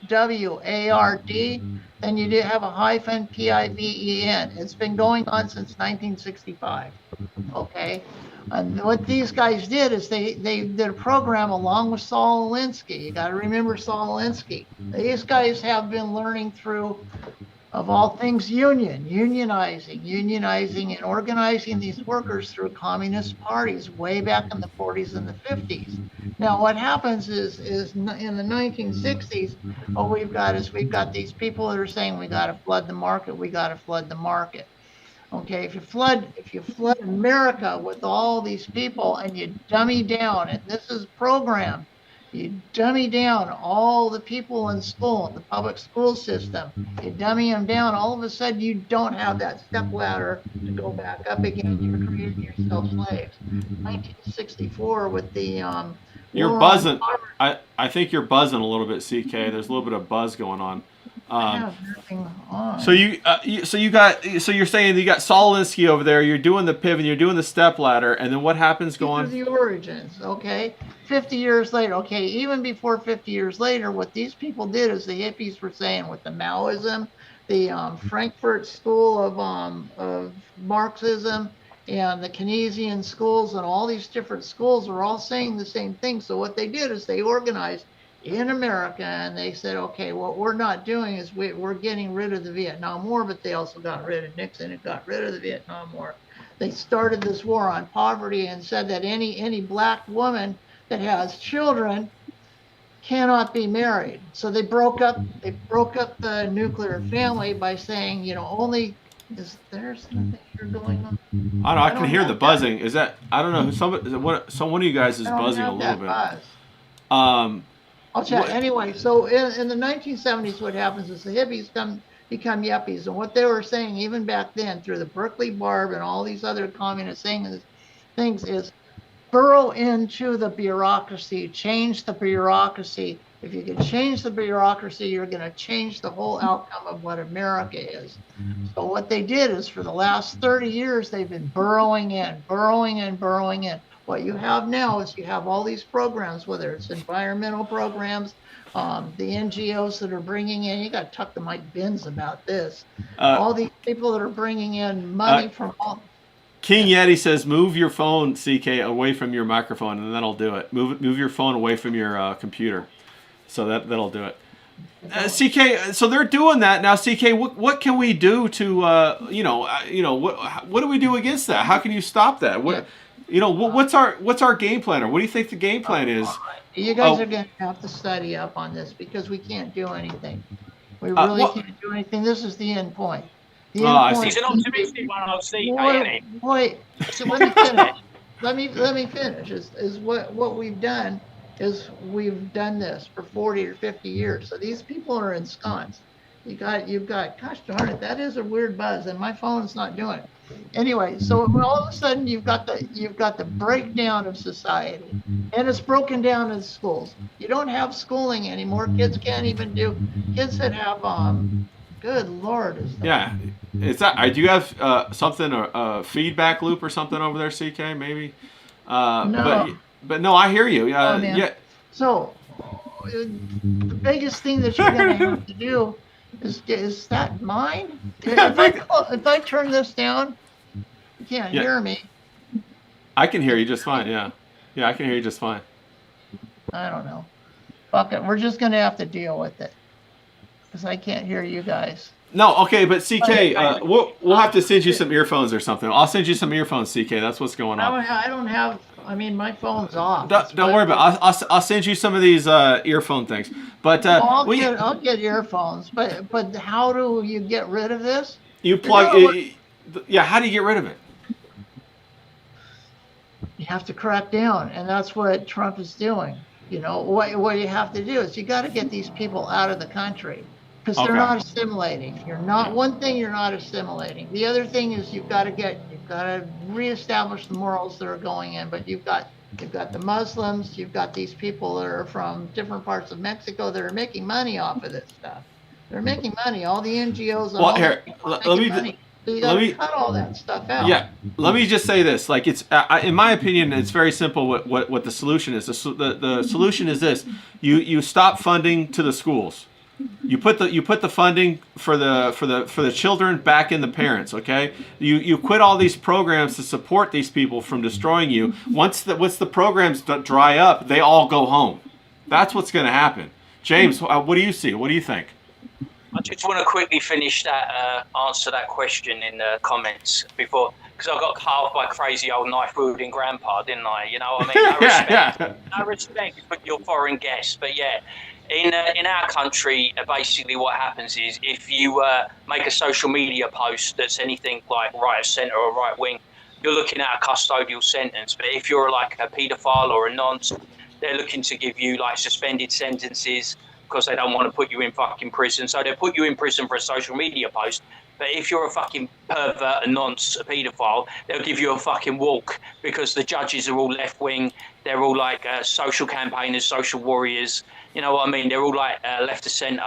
S4: CLOWARD. Then you do have a hyphen, PIVEN. It's been going on since 1965. Okay. And what these guys did is they did a program along with Saul Alinsky. You got to remember Saul Alinsky. These guys have been learning through, of all things, unionizing and organizing these workers through communist parties way back in the 40s and the 50s. Now, what happens is in the 1960s, what we've got these people that are saying we got to flood the market. Okay, if you flood America with all these people and you dummy down, and this is programmed, you dummy down all the people in school, the public school system, you dummy them down, all of a sudden you don't have that step ladder to go back up again. You're creating yourself slaves. 1964 with the
S2: You're buzzing. I think you're buzzing a little bit, CK. There's a little bit of buzz going on.
S4: I have nothing on.
S2: So you're saying you got Saul Alinsky over there. You're doing the Piven. You're doing the step ladder, and then what happens? Go on.
S4: The origins, okay. 50 years later, okay. Even before 50 years later, what these people did is the hippies were saying with the Maoism, the Frankfurt School of Marxism, and the Keynesian schools, and all these different schools are all saying the same thing. So what they did is they organized in America, and they said, okay, what we're not doing is we're getting rid of the Vietnam War, but they also got rid of Nixon and got rid of the Vietnam War. They started this war on poverty and said that any black woman that has children cannot be married. So they broke up the nuclear family by saying, only. Is there something here going on?
S2: I don't know. I can hear the buzzing. Is that? I don't know. One of you guys is buzzing a little bit.
S4: I'll check. Anyway, so in the 1970s, what happens is the hippies become yuppies, and what they were saying even back then through the Berkeley Barb and all these other communist things is burrow into the bureaucracy, change the bureaucracy. If you can change the bureaucracy, you're going to change the whole outcome of what America is. So what they did is for the last 30 years, they've been burrowing in. What you have now is you have all these programs, whether it's environmental programs, the NGOs that are bringing in, you got to talk to Mike Binns about this. All these people that are bringing in money from all.
S2: King Yeti says, move your phone, CK, away from your microphone, and that'll do it. Move your phone away from your computer. So that'll do it. CK, so they're doing that now. CK, what can we do to, what do we do against that? How can you stop that? What's our game plan, or what do you think the game plan is?
S4: You guys are going to have to study up on this because we can't do anything. We really can't do anything. This is the end point.
S2: I see.
S3: He's an optimistic one, I'll see.
S4: Wait. So let me finish. Let me finish. Is what we've done is we've done this for 40 or 50 years. So these people are ensconced. You've got, gosh darn it, that is a weird buzz, and my phone's not doing it. Anyway, so all of a sudden you've got the breakdown of society, and it's broken down in schools. You don't have schooling anymore. Kids can't even do. Kids that have good Lord, is that,
S2: Yeah. Is that? Do you have something or a feedback loop or something over there, CK? Maybe.
S4: No.
S2: But no, I hear you.
S4: Oh, man.
S2: Yeah.
S4: So the biggest thing that you're going to have to do is that mine? If I turn this down, you can't hear me.
S2: I can hear you just fine. Yeah. Yeah, I can hear you just fine.
S4: I don't know. Fuck it. We're just going to have to deal with it because I can't hear you guys.
S2: No, okay, but CK, we'll have to send you some earphones or something. I'll send you some earphones, CK. That's what's going on.
S4: I don't have. I mean, my phone's off.
S2: Don't worry about it. I'll send you some of these earphone things. But
S4: I'll get earphones. But how do you get rid of this?
S2: you plug. Yeah, how do you get rid of it?
S4: You have to crack down, and that's what Trump is doing. You know, what you have to do is you got to get these people out of the country because they're not assimilating. You're not assimilating. The other thing is you've got to reestablish the morals that are going in. But you've got the Muslims, you've got these people that are from different parts of Mexico that are making money off of this stuff. They're making money. All the NGOs.
S2: Well, here, let me.
S4: So you got to cut all that stuff out.
S2: Yeah, let me just say this. Like it's, in my opinion, it's very simple. What the solution is. The solution is this: you stop funding to the schools. You put the funding for the children back in the parents. Okay. You quit all these programs to support these people from destroying you. Once the programs dry up, they all go home. That's what's going to happen. James, what do you see? What do you think?
S3: I just want to quickly finish that answer that question in the comments before, because I got cut off by crazy old knife-wielding grandpa, didn't I? You know what I mean? No respect for your foreign guests, but yeah, in our country, basically what happens is if you make a social media post that's anything like right of centre or right wing, you're looking at a custodial sentence. But if you're like a paedophile or a nonce, they're looking to give you like suspended sentences, because they don't want to put you in fucking prison. So they put you in prison for a social media post. But if you're a fucking pervert, a nonce, a paedophile, they'll give you a fucking walk, because the judges are all left wing. They're all like social campaigners, social warriors. You know what I mean? They're all like left of centre.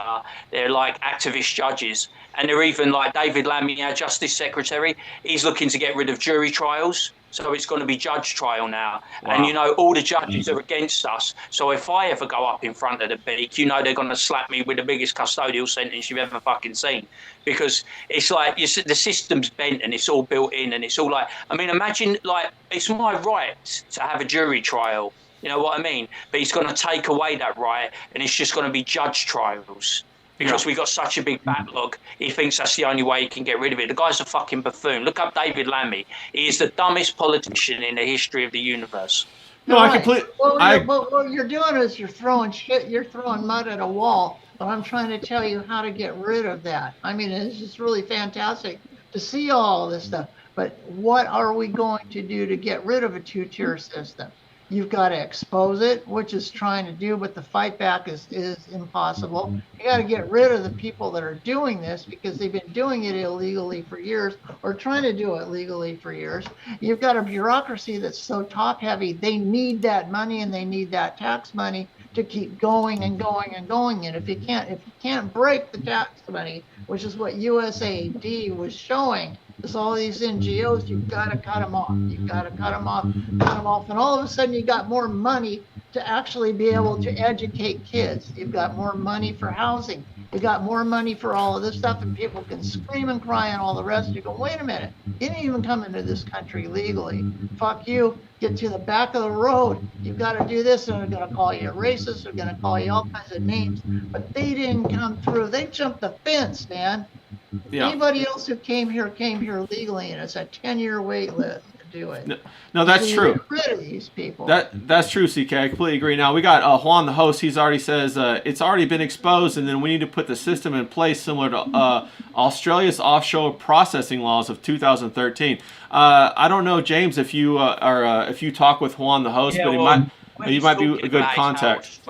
S3: They're like activist judges. And they're even like David Lammy, our Justice Secretary. He's looking to get rid of jury trials. So it's going to be judge trial now. Wow. And, you know, all the judges are against us. So if I ever go up in front of the beak, you know they're going to slap me with the biggest custodial sentence you've ever fucking seen. Because it's like the system's bent and it's all built in, and it's all like, I mean, imagine, like, it's my right to have a jury trial. You know what I mean? But he's going to take away that right, and it's just going to be judge trials. Because we got such a big backlog, he thinks that's the only way he can get rid of it. The guy's a fucking buffoon. Look up David Lammy. He is the dumbest politician in the history of the universe.
S2: No, I completely.
S4: What you're doing is you're throwing mud at a wall. But I'm trying to tell you how to get rid of that. I mean, it's just really fantastic to see all this stuff. But what are we going to do to get rid of a two-tier system? You've got to expose it, which is trying to do, but the fight back is impossible. You got to get rid of the people that are doing this, because they've been doing it illegally for years, or trying to do it legally for years. You've got a bureaucracy that's so top heavy. They need that money, and they need that tax money to keep going and going and going. And if you can't break the tax money, which is what USAID was showing, is all these NGOs, you've got to cut them off. You've got to cut them off. And all of a sudden you got more money to actually be able to educate kids. You've got more money for housing. You've got more money for all of this stuff, and people can scream and cry and all the rest. You go, wait a minute, you didn't even come into this country legally. Fuck you. Get to the back of the road. You've got to do this, and they're going to call you a racist. They're going to call you all kinds of names. But they didn't come through. They jumped the fence, man. Yeah. Anybody else who came here legally, and it's a 10-year wait list to do it.
S2: No, that's true.
S4: Get rid of these people.
S2: That's true, CK. I completely agree. Now we got Juan, the host. He's already says it's already been exposed, and then we need to put the system in place similar to Australia's offshore processing laws of 2013. I don't know, James, if you if you talk with Juan, the host, but he might. You might be a
S3: talking
S2: good
S3: about is
S2: contact.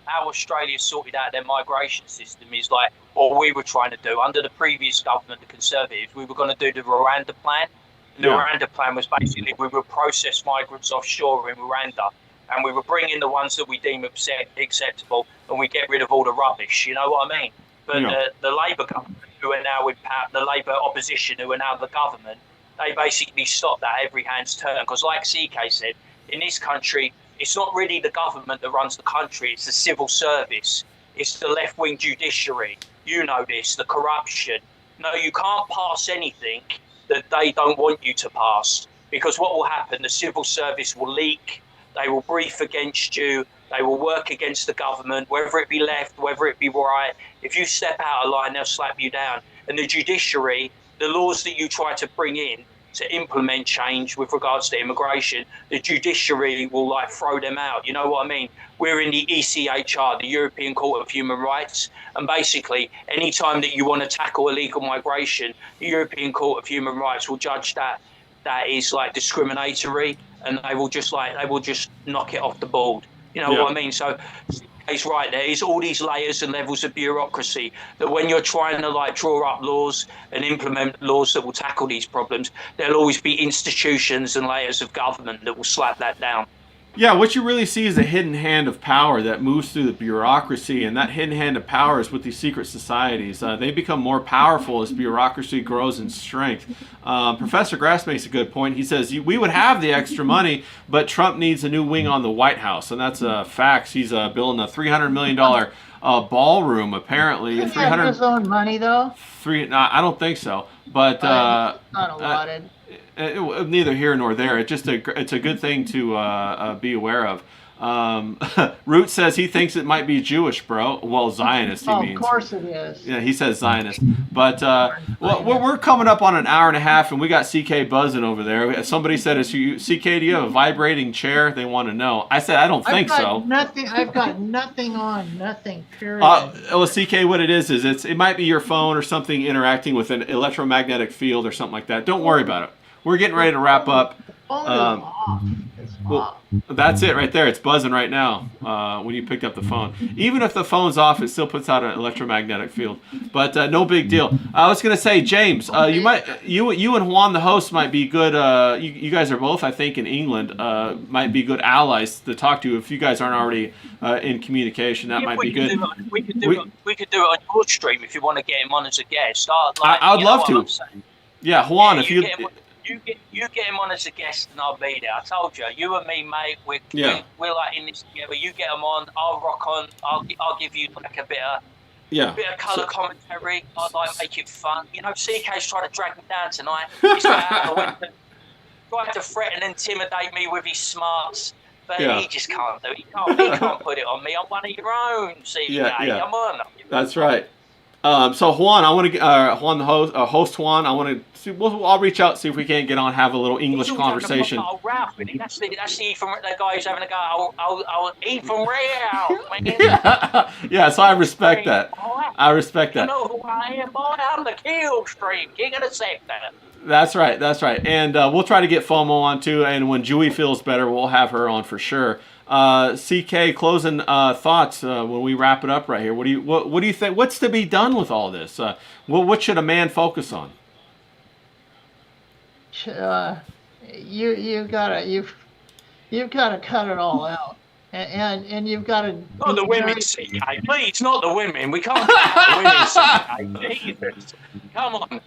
S3: How Australia sorted out their migration system is like what we were trying to do under the previous government, the Conservatives. We were going to do the Rwanda plan. And the
S2: Yeah.
S3: Rwanda plan was basically we would process migrants offshore in Rwanda, and we would bring in the ones that we deem acceptable, and we get rid of all the rubbish. You know what I mean? But
S2: Yeah.
S3: the Labour government, who are now with the Labour opposition, who are now the government, they basically stopped that every hand's turn. Because, like CK said, in this country, it's not really the government that runs the country, it's the civil service, it's the left-wing judiciary. You know this, the corruption. No, you can't pass anything that they don't want you to pass, because what will happen, the civil service will leak, they will brief against you, they will work against the government, whether it be left, whether it be right. If you step out of line, they'll slap you down. And the judiciary, the laws that you try to bring in to implement change with regards to immigration, the judiciary will like throw them out. You know what I mean? We're in the ECHR, the European Court of Human Rights, and basically any time that you want to tackle illegal migration, the European Court of Human Rights will judge that is like discriminatory, and they will just knock it off the board. You know what I mean? So he's right, there is all these layers and levels of bureaucracy that when you're trying to like draw up laws and implement laws that will tackle these problems, there'll always be institutions and layers of government that will slap that down.
S2: Yeah, what you really see is a hidden hand of power that moves through the bureaucracy, and that hidden hand of power is with these secret societies. They become more powerful as bureaucracy grows in strength. Professor Grass makes a good point. He says, we would have the extra money, but Trump needs a new wing on the White House, and that's facts. He's building a $300 million ballroom, apparently.
S4: Does he have his own money, though?
S2: No, I don't think so, but
S4: Not allotted.
S2: Neither here nor there. It's a good thing to be aware of. Root says he thinks it might be Jewish, bro. Well, Zionist, he means.
S4: Of course it is.
S2: Yeah, he says Zionist. But well, we're coming up on an hour and a half, and we got CK buzzing over there. Somebody said, CK, do you have a vibrating chair? They want to know. I said, I don't think so.
S4: I've got nothing on, nothing, period.
S2: Well, CK, what it is it might be your phone or something interacting with an electromagnetic field or something like that. Don't worry about it. We're getting ready to wrap up.
S4: Phone is off. It's off.
S2: That's it right there. It's buzzing right now when you picked up the phone. Even if the phone's off, it still puts out an electromagnetic field. But no big deal. I was going to say, James, you and Juan, the host, might be good. You guys are both, I think, in England. Might be good allies to talk to if you guys aren't already in communication. That might be good.
S3: We could do it on your stream if you want to get him on as a guest.
S2: I would love to. Yeah, Juan, if you.
S3: You get him on as a guest and I'll be there. I told you, you and me, mate. We're like in this together. You get him on, I'll rock on. I'll give you like a bit of colour commentary. I'd like make it fun. You know, CK's trying to drag me down tonight. He's tried to threaten and intimidate me with his smarts, but he just can't do it. He can't put it on me. I'm one of your own, CK. Come on.
S2: That's right. So Juan, I want to get Juan, the host Juan. I want to see. I'll reach out, see if we can't get on, have a little English conversation.
S3: Oh, Ralph, that's the Ethan, the guy who's having a go. I'll Ethan Ralph.
S2: Yeah, so I respect that. I respect that.
S3: You know who I am, boy? I'm the Kill Stream, king of the sector.
S2: That's right. And we'll try to get FOMO on too. And when Julie feels better, we'll have her on for sure. CK, closing thoughts when we wrap it up right here. What do you think? What's to be done with all this? What should a man focus on?
S4: You've got to cut it all out, and you've got to.
S3: Not the women, CK. Please, not the women. We can't. The women, CK. Jesus. Come on.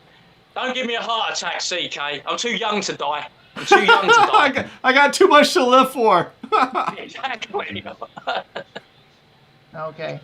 S3: Don't give me a heart attack, CK. I'm too young to die.
S2: I got too much to live for.
S3: Exactly.
S4: Okay.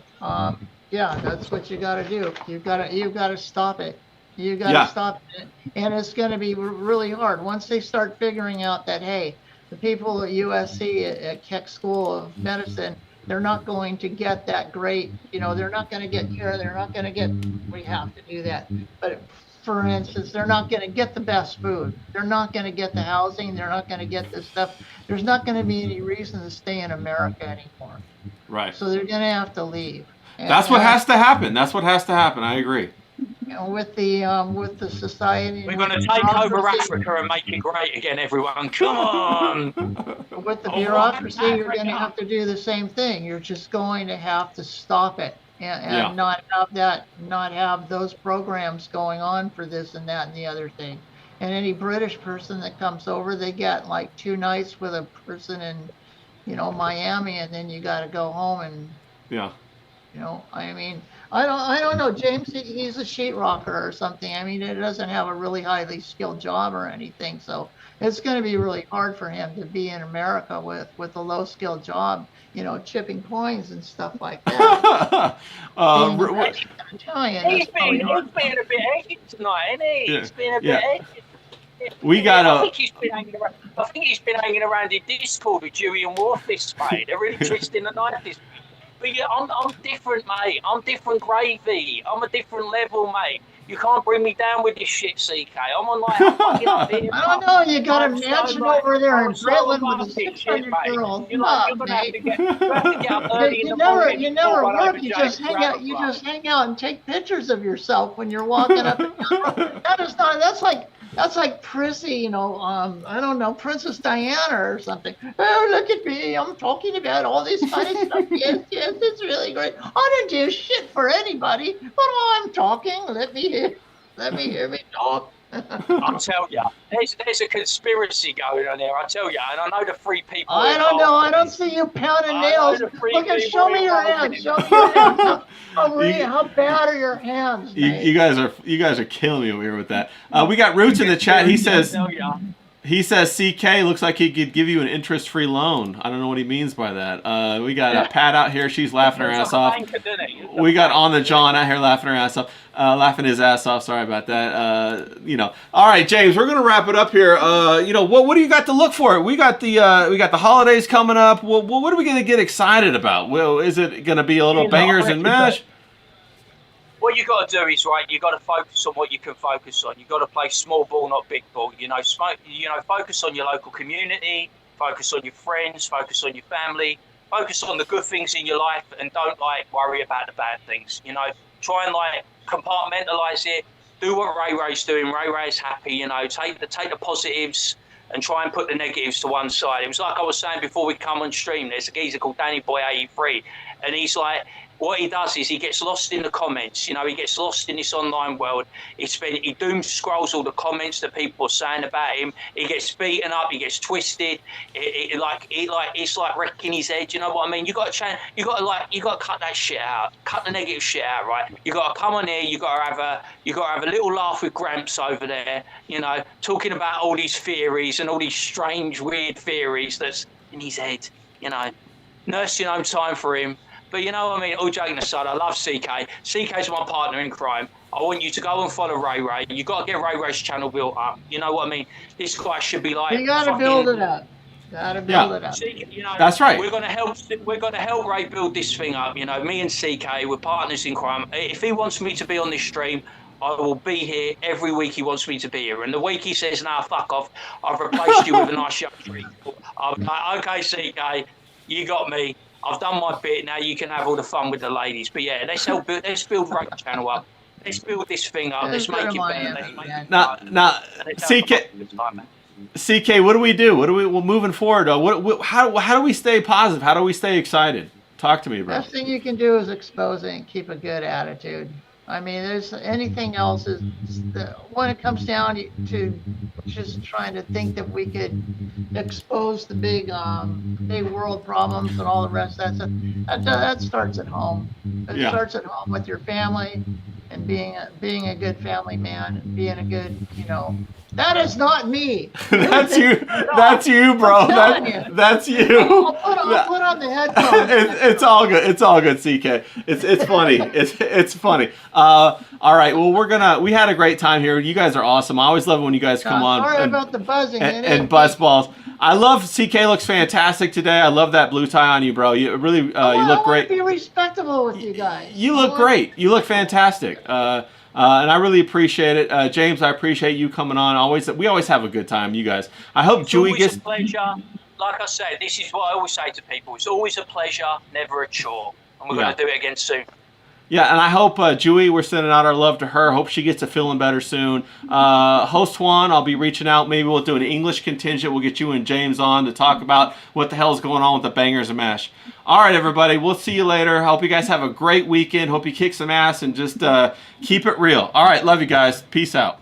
S4: Yeah, that's what you got to do. You've got to stop it. You got to stop it, and it's going to be really hard once they start figuring out that hey, the people at USC at Keck School of Medicine, they're not going to get that great. You know, they're not going to get care. They're not going to get. We have to do that, but. For instance, they're not going to get the best food. They're not going to get the housing. They're not going to get this stuff. There's not going to be any reason to stay in America anymore.
S2: Right.
S4: So they're going to have to leave.
S2: That's what has to happen. I agree.
S4: with the society.
S3: We're
S4: with
S3: going to
S4: the
S3: take over
S4: bureaucracy-
S3: Africa and make it great again, everyone. Come on.
S4: With the
S3: Oh,
S4: bureaucracy, you're going to
S3: Africa.
S4: have to do the same thing. You're just going to have to stop it and
S2: Yeah.
S4: not have those programs going on for this and that and the other thing. And any British person that comes over, they get like 2 nights with a person in, Miami, and then you got to go home and,
S2: Yeah.
S4: I mean, I don't know. James, he's a sheetrocker or something. I mean, it doesn't have a really highly skilled job or anything, so it's going to be really hard for him to be in America with a low skilled job, chipping coins and stuff like that.
S2: Uh,
S4: Being
S2: r-
S4: a Italian,
S3: He's
S4: that's probably
S3: been
S4: hard.
S3: a bit edgy tonight, isn't he?
S2: Yeah,
S3: He's been a bit
S2: yeah.
S3: edgy.
S2: We got
S3: I
S2: a-
S3: think he's been hanging around in Discord with Dewey and Warfist, mate. They're really twisting the knife. But yeah, I'm different, mate. I'm different gravy. I'm a different level, mate. You can't bring me down with this shit, CK. I'm on like, I'm fucking up here.
S4: I don't know. You got a
S3: I'm so
S4: mansion
S3: like-
S4: over there in
S3: I'm so
S4: Brooklyn
S3: above
S4: with a
S3: this shit, mate.
S4: 600-year-old
S3: You're gonna have
S4: mate.
S3: to get up early in
S4: You
S3: the morning.
S4: never
S3: before I
S4: work.
S3: open
S4: You
S3: James
S4: just hang out. You
S3: Brown
S4: just hang out and take pictures of yourself when you're walking up and down. That is not. That's like prissy. I don't know, Princess Diana or something. Oh, look at me! I'm talking about all this funny stuff. Yes, it's really great. I don't do shit for anybody, but I'm talking. Let me hear me talk.
S3: I'll tell you, there's a conspiracy going on there. I tell you, and I know the 3 people.
S4: I don't know. I don't see you pounding
S3: I know
S4: nails.
S3: the free
S4: Look at,
S3: people
S4: show me your
S3: involved in
S4: hands.
S3: it.
S4: Show me your hands.
S2: You-
S4: How bad are your hands,
S2: You,
S4: mate?
S2: you guys are killing me over here with that. We got Roots in the chat. He says
S3: I tell you.
S2: CK looks like he could give you an interest-free loan. I don't know what he means by that. We got Pat out here. She's laughing her ass off. We got On the John out here laughing her ass off. Laughing his ass off. Sorry about that. All right, James, we're gonna wrap it up here. What do you got to look for? We got the holidays coming up. What are we gonna get excited about? Well, is it gonna be a little bangers and mash?
S3: What you got to do is you got to focus on what you can focus on. You got to play small ball, not big ball. Focus on your local community, focus on your friends, focus on your family, focus on the good things in your life, and don't worry about the bad things. Try and compartmentalize it. Do what Ray Ray's doing. Ray Ray's happy. Take the positives and try and put the negatives to one side. It was like I was saying before we come on stream. There's a geezer called Danny Boy 83, and he's like. What he does is he gets lost in the comments. He gets lost in this online world. He doom scrolls all the comments that people are saying about him. He gets beaten up. He gets twisted. It's like wrecking his head. You know what I mean? You got to change. You got to cut that shit out. Cut the negative shit out, right? You got to come on here. You got to have a little laugh with Gramps over there. Talking about all these theories and all these strange, weird theories that's in his head. Nursing home time for him. But you know what I mean? All joking aside, I love CK. CK's my partner in crime. I want you to go and follow Ray Ray. You got to get Ray Ray's channel built up. You know what I mean? This guy should be like.
S4: You gotta build it up. Gotta build it up.
S2: That's right.
S3: We're gonna help Ray build this thing up. Me and CK, we're partners in crime. If he wants me to be on this stream, I will be here every week. He wants me to be here. And the week he says, "Nah, fuck off," I've replaced you with a nice young treat. I'm like, okay, CK, you got me. I've done my bit. Now you can have all the fun with the ladies. But yeah, let's build Ray's channel up. Let's build this thing up. Let's make it better. Let's make it
S2: Now, CK, what do we do? Well, moving forward? How do we stay positive? How do we stay excited? Talk to me, bro.
S4: Best thing you can do is expose it and keep a good attitude. I mean, there's anything else is when it comes down to just trying to think that we could expose the big world problems and all the rest. That starts at home. It starts at home with your family and being a good family man and being a good, That is not me.
S2: That's you. That's you, bro. That's you.
S4: I'll put on the headphones.
S2: It's all good. It's all good, CK. It's funny. It's funny. All right. Well, we had a great time here. You guys are awesome. I always love it when you guys come on.
S4: Sorry about the buzzing.
S2: And buzz balls. I love CK looks fantastic today. I love that blue tie on you, bro. You really you look great.
S4: Be respectable with you guys.
S2: You look great. You look fantastic. And I really appreciate it. James, I appreciate you coming on. We always have a good time, you guys. I hope Dewey gets...
S3: It's always a pleasure. Like I said, this is what I always say to people. It's always a pleasure, never a chore. And we're going to do it again soon.
S2: Yeah, and I hope Dewey, we're sending out our love to her. Hope she gets a feeling better soon. Host Juan, I'll be reaching out. Maybe we'll do an English contingent. We'll get you and James on to talk about what the hell is going on with the Bangers and Mash. All right, everybody. We'll see you later. Hope you guys have a great weekend. Hope you kick some ass and just keep it real. All right, love you guys. Peace out.